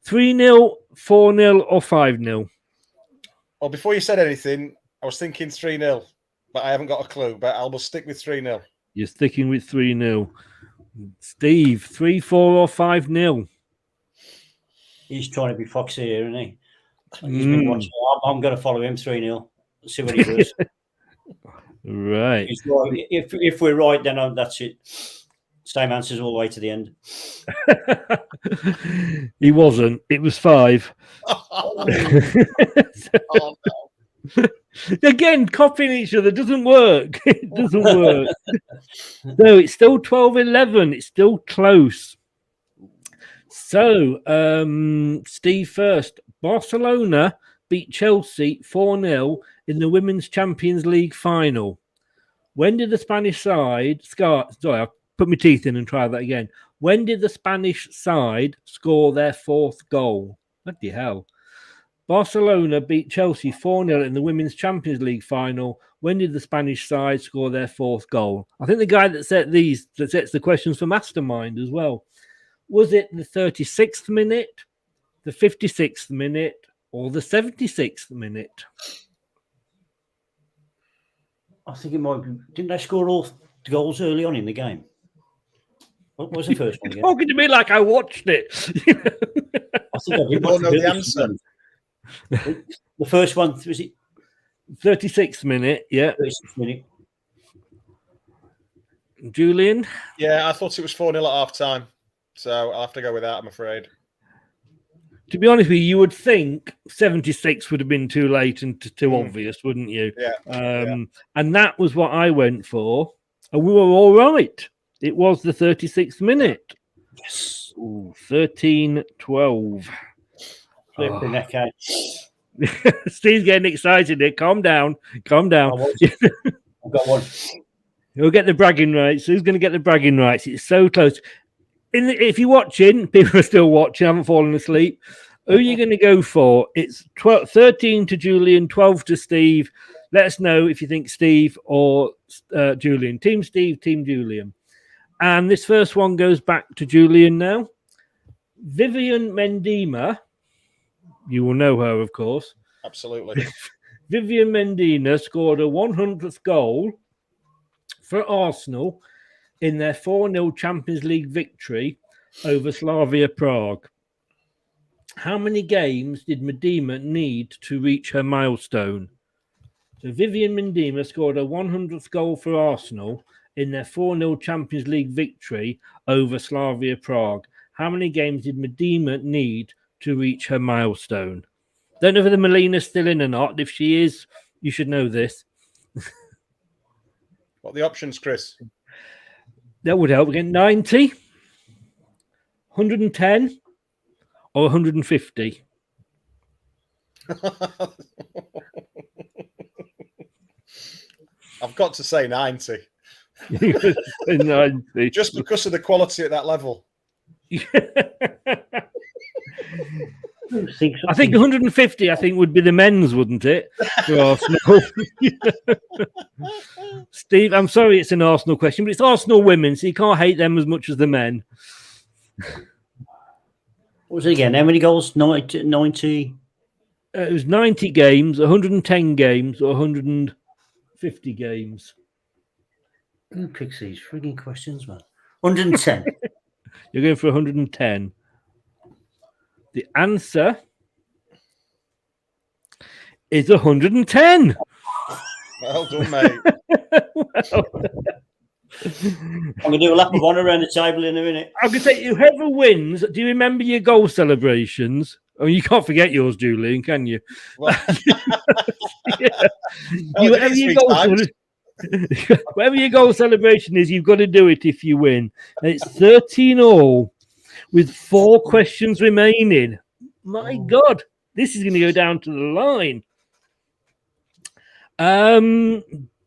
3-0, 4-0, or 5-0? Well, before you said anything, I was thinking 3-0, but I haven't got a clue. But I'll stick with 3-0. You're sticking with 3-0. Steve, 3-4 or 5-0? He's trying to be foxy here, isn't he? He's been watching. I'm going to follow him 3-0. See what he does. Right. He's right. If we're right, then that's it. Same answers all the way to the end. He wasn't. It was 5. Oh, no. Again, copying each other doesn't work. It doesn't work. No, it's still 12-11. It's still close. So, Steve first. Barcelona beat Chelsea 4-0 in the Women's Champions League final. When did the Spanish side... Sorry, I'll put my teeth in and try that again. When did the Spanish side score their 4th goal? Bloody hell. Barcelona beat Chelsea 4-0 in the Women's Champions League final. When did the Spanish side score their 4th goal? I think the guy that sets the questions for Mastermind as well. Was it the 36th minute, the 56th minute, or the 76th minute? I think it might be. Didn't they score all the goals early on in the game? What was the first one again? You're talking to me like I watched it. I think I did. All know the answer. The first one, was it 36th minute? Yeah. 36th minute. Julian? Yeah, I thought it was 4-0 at half time. So I'll have to go with that, I'm afraid. To be honest with you, you would think 76 would have been too late and too obvious, wouldn't you? Yeah. And that was what I went for. And we were all right. It was the 36th minute. Yes. 13-12. Flipping neck out. Steve's getting excited here. Calm down. Calm down. I've got one. You'll get the bragging rights. Who's going to get the bragging rights? It's so close. If you're watching, people are still watching, haven't fallen asleep. Who are you going to go for? It's 13 to Julian, 12 to Steve. Let us know if you think Steve or Julian. Team Steve, Team Julian. And this first one goes back to Julian now. Vivian Mendema. You will know her, of course. Absolutely. Vivian Mendema scored a 100th goal for Arsenal in their 4-0 Champions League victory over Slavia Prague. How many games did Mendema need to reach her milestone? So Vivian Mendema scored a 100th goal for Arsenal in their 4-0 Champions League victory over Slavia Prague. How many games did Mendema need to reach her milestone? Don't know whether Melina's still in or not. If she is, you should know this. What are the options, Chris? That would help. Again, 90, 110, or 150. I've got to say 90. 90. Just because of the quality at that level. I think 150, I think, would be the men's, wouldn't it? For Arsenal. Steve, I'm sorry it's an Arsenal question, but it's Arsenal women, so you can't hate them as much as the men. What was it again? How many goals? 90? It was 90 games, 110 games, or 150 games. Who picks these frigging questions, man? 110. You're going for 110. The answer is 110. Well done, mate. I'm going to do a lap of honour around the table in a minute. I'm going to say, whoever wins, do you remember your goal celebrations? Oh, you can't forget yours, Julian, can you? Well, whatever your goal celebration is, you've got to do it if you win. And it's 13-all with 4 questions remaining. My God, this is going to go down to the line.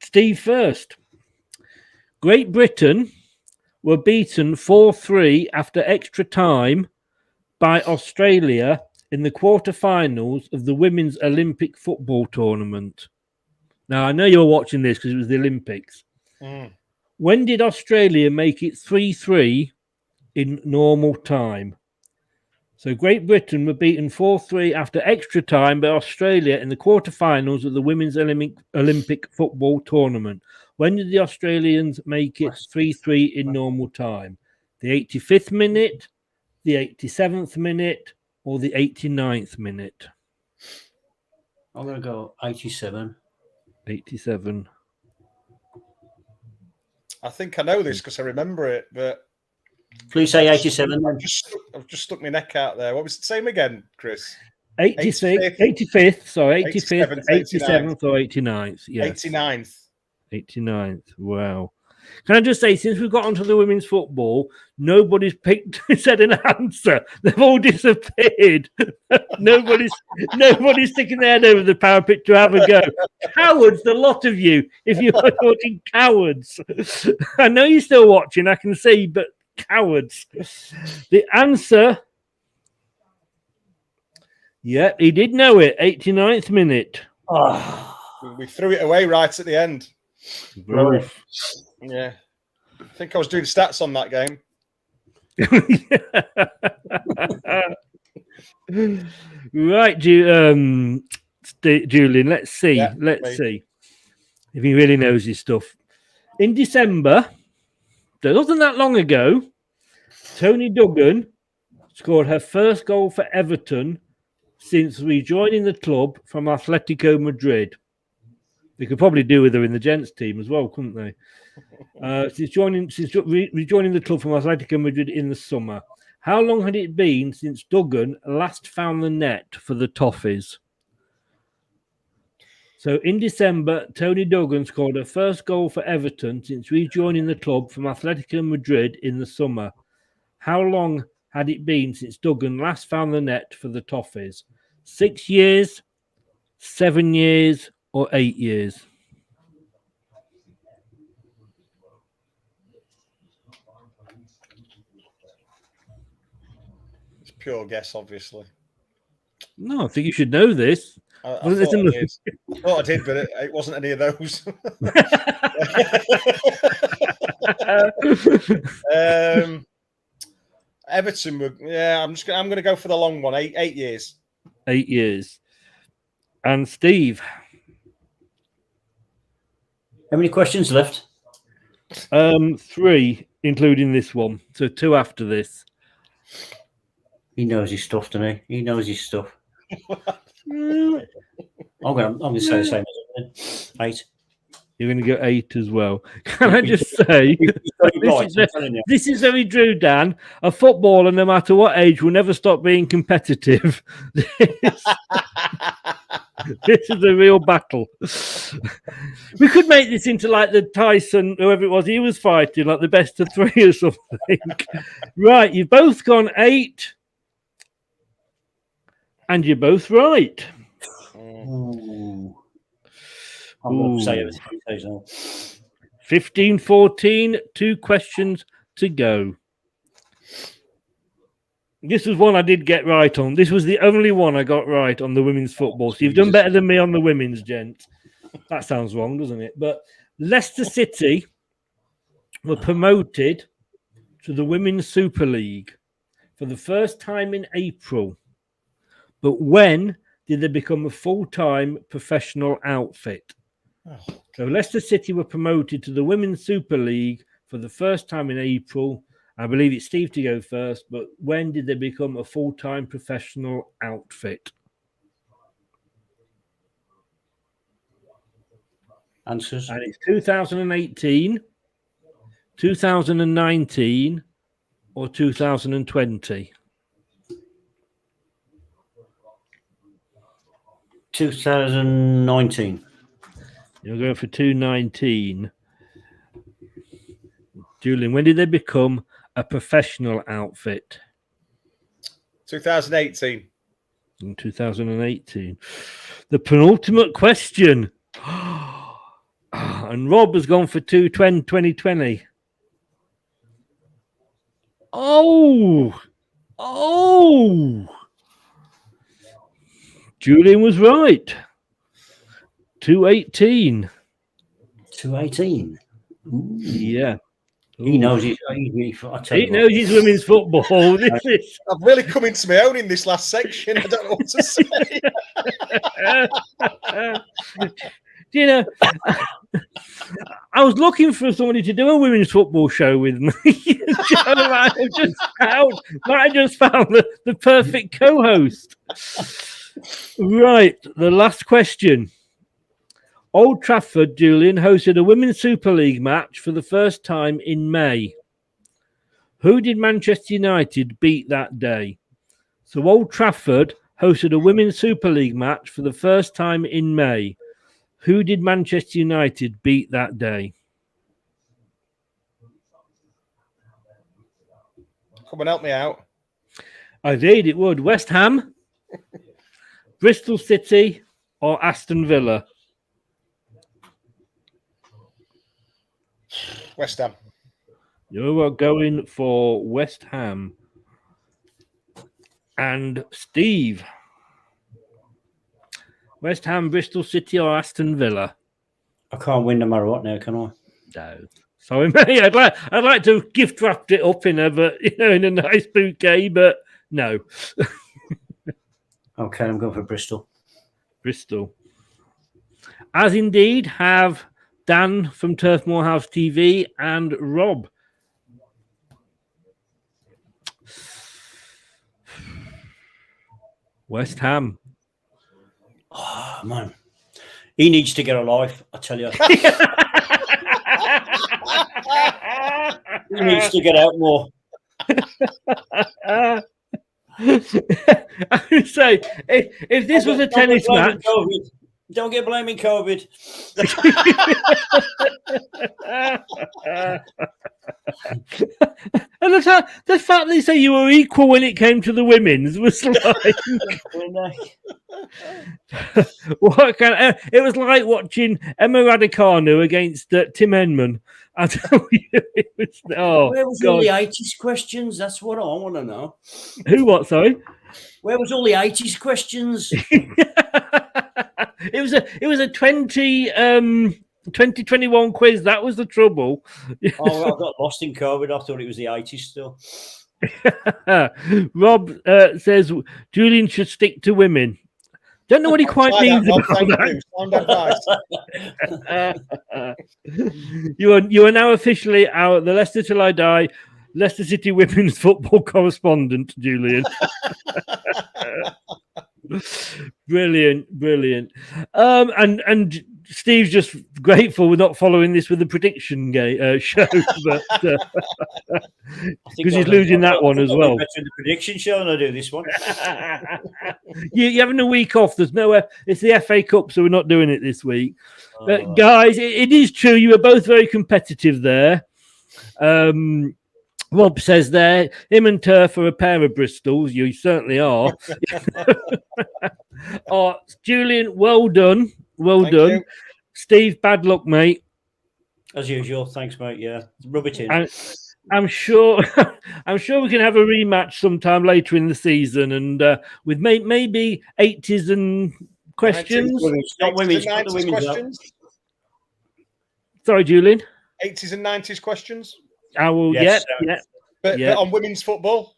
Steve first. Great Britain were beaten 4-3 after extra time by Australia in the quarterfinals of the Women's Olympic football tournament. Now, I know you're watching this because it was the Olympics. When did Australia make it 3-3 in normal time? So Great Britain were beaten 4-3 after extra time by Australia in the quarterfinals of the Women's Olympic football tournament. When did the Australians make it 3-3 in normal time? The 85th minute, the 87th minute, or the 89th minute? I'm going to go 87. 87. I think I know this because I remember it, but Please say 87 then. I've just stuck my neck out there. What was the same again, Chris? 85th, 85th, sorry, 85th, 87th, 87th, or 89th. Yes. 89th. 89th. Wow. Can I just say, since we've got onto the women's football, nobody's said an answer. They've all disappeared. nobody's sticking their head over the parapet to have a go. Cowards, the lot of you, if you're watching, cowards. I know you're still watching, I can see, but cowards. The answer, yeah, he did know it. 89th minute. We threw it away right at the end. Right. Yeah. I think I was doing stats on that game. Right, Julian, let's see. Yeah, let's see if he really knows his stuff. In December, that wasn't that long ago, Tony Duggan scored her first goal for Everton since rejoining the club from Atletico Madrid. They could probably do with her in the gents team as well, couldn't they? Since rejoining the club from Atletico Madrid in the summer. How long had it been since Duggan last found the net for the Toffees? So in December, Tony Duggan scored her first goal for Everton since rejoining the club from Atletico Madrid in the summer. How long had it been since Duggan last found the net for the Toffees? 6 years, 7 years, or 8 years? It's pure guess, obviously. No, I think you should know this. I thought I did, but it wasn't any of those. Everton were, I'm going to go for the long one. 8 years. 8 years. And Steve, how many questions left? 3, including this one. So 2 after this. He knows his stuff, doesn't he? He knows his stuff. I'm going to say the same as 8. You're going to go 8 as well. Can I just say, this is very true, Dan. A footballer, no matter what age, will never stop being competitive. This is a real battle. We could make this into like the Tyson, whoever it was, he was fighting, like the best of 3 or something. Right, you've both gone 8. And you're both right. Ooh. I'm going to say it. 15-14, 2 questions to go. This was one I did get right on. This was the only one I got right on the women's football. So you've done better than me on the women's, gent. That sounds wrong, doesn't it? But Leicester City were promoted to the Women's Super League for the first time in April. But when did they become a full-time professional outfit? So Leicester City were promoted to the Women's Super League for the first time in April. I believe it's Steve to go first, but when did they become a full-time professional outfit? Answers. And it's 2018, 2019, or 2020. 2019. You're going for 2019. Julian, when did they become a professional outfit? 2018. In 2018. The penultimate question. And Rob has gone for 2020. Oh! Julian was right. 218. 218. Yeah. He knows his women's football. This is... I've really come into my own in this last section. I don't know what to say. Do you know, I was looking for somebody to do a women's football show with me. I just found the perfect co-host. Right, the last question. Old Trafford, Julian, hosted a Women's Super League match for the first time in May. Who did Manchester United beat that day? So Old Trafford hosted a Women's Super League match for the first time in May. Who did Manchester United beat that day? Come and help me out. I did, it would. West Ham, Bristol City, or Aston Villa? West Ham. You are going for West Ham. And Steve. West Ham, Bristol City, or Aston Villa? I can't win no matter what now, can I? No. Sorry, mate. I'd like to gift wrap it up in a nice bouquet, but no. Okay, I'm going for Bristol. Bristol. As indeed have Dan from Turf Moorhouse TV and Rob. West Ham. Oh, man. He needs to get a life, I tell you. He needs to get out more. I would say, if this was a tennis match... Don't get blaming COVID. And the fact they say you were equal when it came to the women's was like... it was like watching Emma Raducanu against Tim Henman. I tell you, it was... Where was all the 80s questions? That's what I want to know. Who what, sorry? Where was all the 80s questions? It was a 2021 quiz. That was the trouble. Oh, I got lost in COVID. I thought it was the 80s still. Rob says Julian should stick to women. Don't know what he quite means about that. You are now officially the Leicester Till I Die Leicester City women's football correspondent, Julian. Brilliant. And Steve's just grateful we're not following this with the prediction show, but because he's losing that one as well. Better in the prediction show than I do this one. You're having a week off. There's no. It's the FA Cup, so we're not doing it this week. Guys, it is true. You were both very competitive there. Rob says there, him and Turf are a pair of Bristols. You certainly are. Julian, well done. Well Thank done. you. Steve, bad luck, mate. As usual. Thanks, mate. Yeah. Rub it in. I'm sure I'm sure we can have a rematch sometime later in the season, and with maybe 80s and questions. Not women's, 80s and 90s the women's questions. Sorry, Julian. 80s and 90s questions. I will. Yes, Yeah. But on women's football.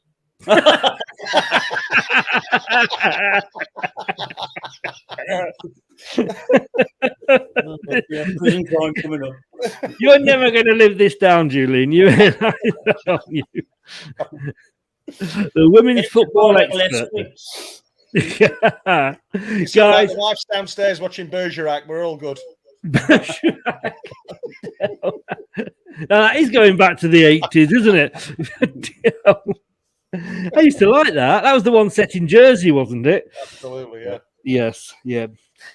Prison crime coming up. You're never going to live this down, Julian. The women's football expert. Guys, the wife's downstairs watching Bergerac. We're all good. Now, that is going back to the 80s, isn't it? I used to like that. That was the one set in Jersey, wasn't it? Absolutely, yeah. Yes, yeah.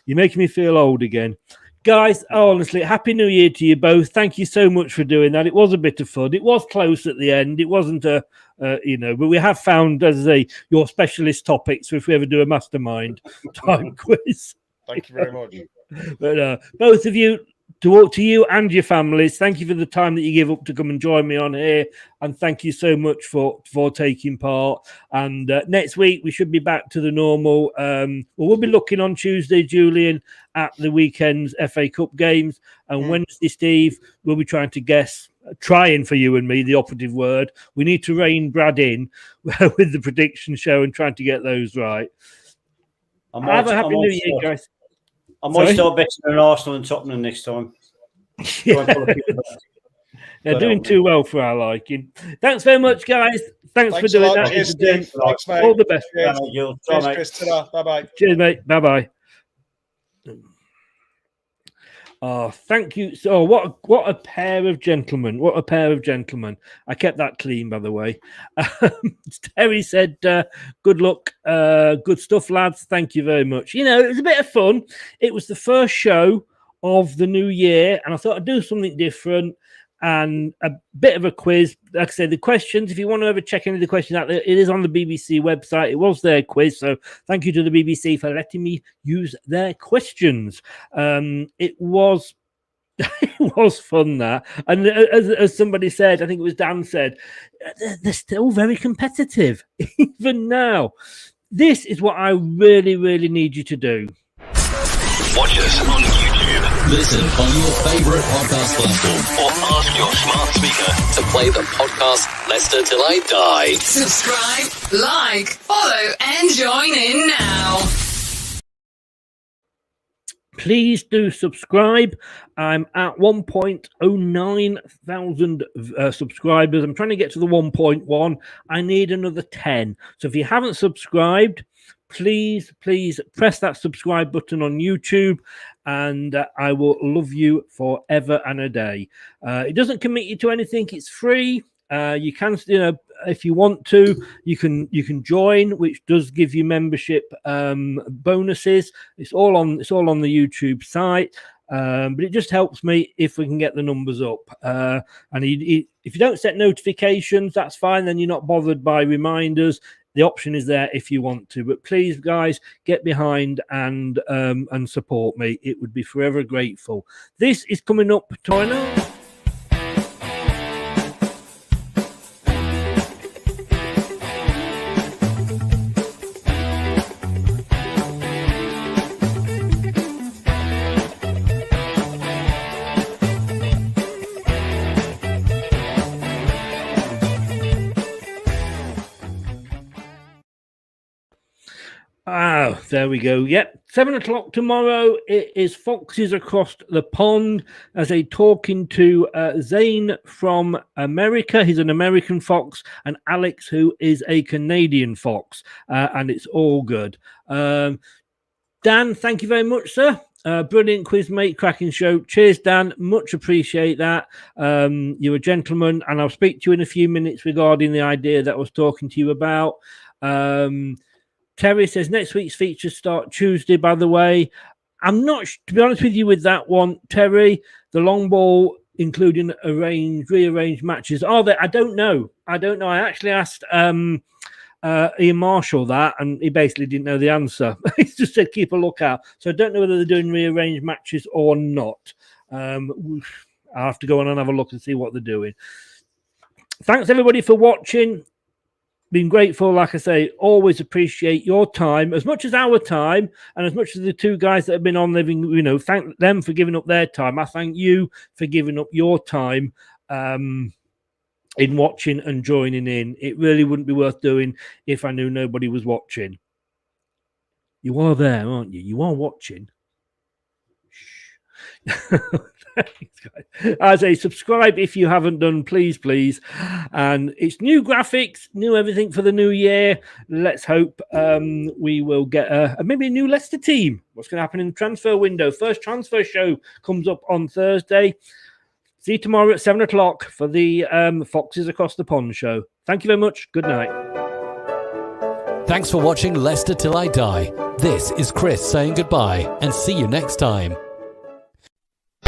You're making me feel old again. Guys, honestly, Happy New Year to you both. Thank you so much for doing that. It was a bit of fun. It was close at the end. It wasn't but we have found, as I say, your specialist topics if we ever do a mastermind time quiz. Thank you very much. But both of you, to you and your families, thank you for the time that you give up to come and join me on here, and thank you so much for taking part. And next week we should be back to the normal. We'll be looking on Tuesday, Julian, at the weekend's FA Cup games, and Wednesday, Steve, we'll be trying to guess. Trying for you and me, the operative word. We need to rein Brad in with the prediction show and trying to get those right. Have a happy New Year, guys. I might start betting on Arsenal and Tottenham next time. They're doing too well for our liking. Thanks very much, guys. Thanks for doing that. Cheers, Steve. Thanks, mate. All the best. Cheers, Chris. Bye-bye. Cheers, mate. Bye-bye. Oh, thank you. So, what a pair of gentlemen. What a pair of gentlemen. I kept that clean, by the way. Terry said, good luck. Good stuff, lads. Thank you very much. It was a bit of fun. It was the first show of the new year, and I thought I'd do something different and a bit of a quiz. Like I said, the questions, if you want to ever check any of the questions out there, it is on the BBC website. It was their quiz, so thank you to the BBC for letting me use their questions. It was fun, that. And as somebody said, I think it was Dan said, they're still very competitive, even now. This is what I really, really need you to do. Watch us on YouTube. Listen on your favorite podcast platform, or ask your smart speaker to play the podcast Leicester Till I Die. Subscribe, like, follow, and join in now. Please do subscribe. I'm at 1.09 thousand subscribers. I'm trying to get to the 1.1. I need another 10. So if you haven't subscribed, please press that subscribe button on YouTube, and I will love you forever and a day. It doesn't commit you to anything. It's free. You can, if you want to, you can join, which does give you membership bonuses. It's all on the YouTube site. But it just helps me if we can get the numbers up. And if you don't set notifications, that's fine. Then you're not bothered by reminders. The option is there if you want to. But please, guys, get behind and support me. It would be forever grateful. This is coming up to I know. There we go. Yep. 7 o'clock tomorrow. It is Foxes Across the Pond as a talking to Zane from America. He's an American fox, and Alex, who is a Canadian fox. And it's all good. Dan, thank you very much, sir. Brilliant quiz, mate. Cracking show. Cheers, Dan. Much appreciate that. You're a gentleman, and I'll speak to you in a few minutes regarding the idea that I was talking to you about. Terry says next week's features start Tuesday, by the way. I'm not, to be honest with you, with that one, Terry. The long ball, including rearranged matches, are there? I don't know. I actually asked Ian Marshall that, and he basically didn't know the answer. He just said keep a lookout. So I don't know whether they're doing rearranged matches or not. I'll have to go on and have a look and see what they're doing. Thanks everybody for watching. Been grateful, like I say, always appreciate your time as much as our time, and as much as the two guys that have been on living, thank them for giving up their time. I thank you for giving up your time in watching and joining in. It really wouldn't be worth doing if I knew nobody was watching. You are there, aren't you? You are watching. Thanks, guys. As a subscribe if you haven't done, please. And it's new graphics, new everything for the new year. Let's hope we will get maybe a new Leicester team. What's going to happen in the transfer window? First transfer show comes up on Thursday. See you tomorrow at 7 o'clock for the Foxes Across the Pond show. Thank you very much. Good night. Thanks for watching Leicester Till I Die. This is Chris saying goodbye, and see you next time.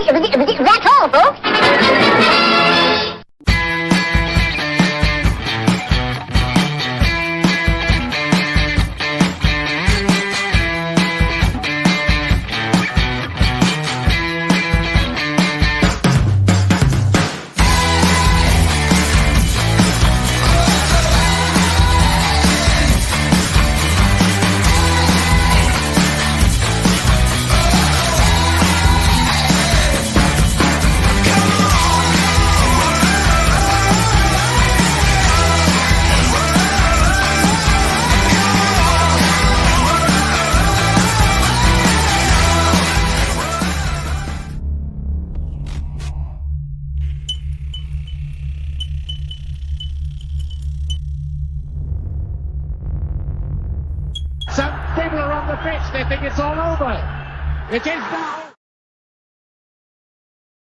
That's all, folks. Some people are on the pitch, they think it's all over. It is now.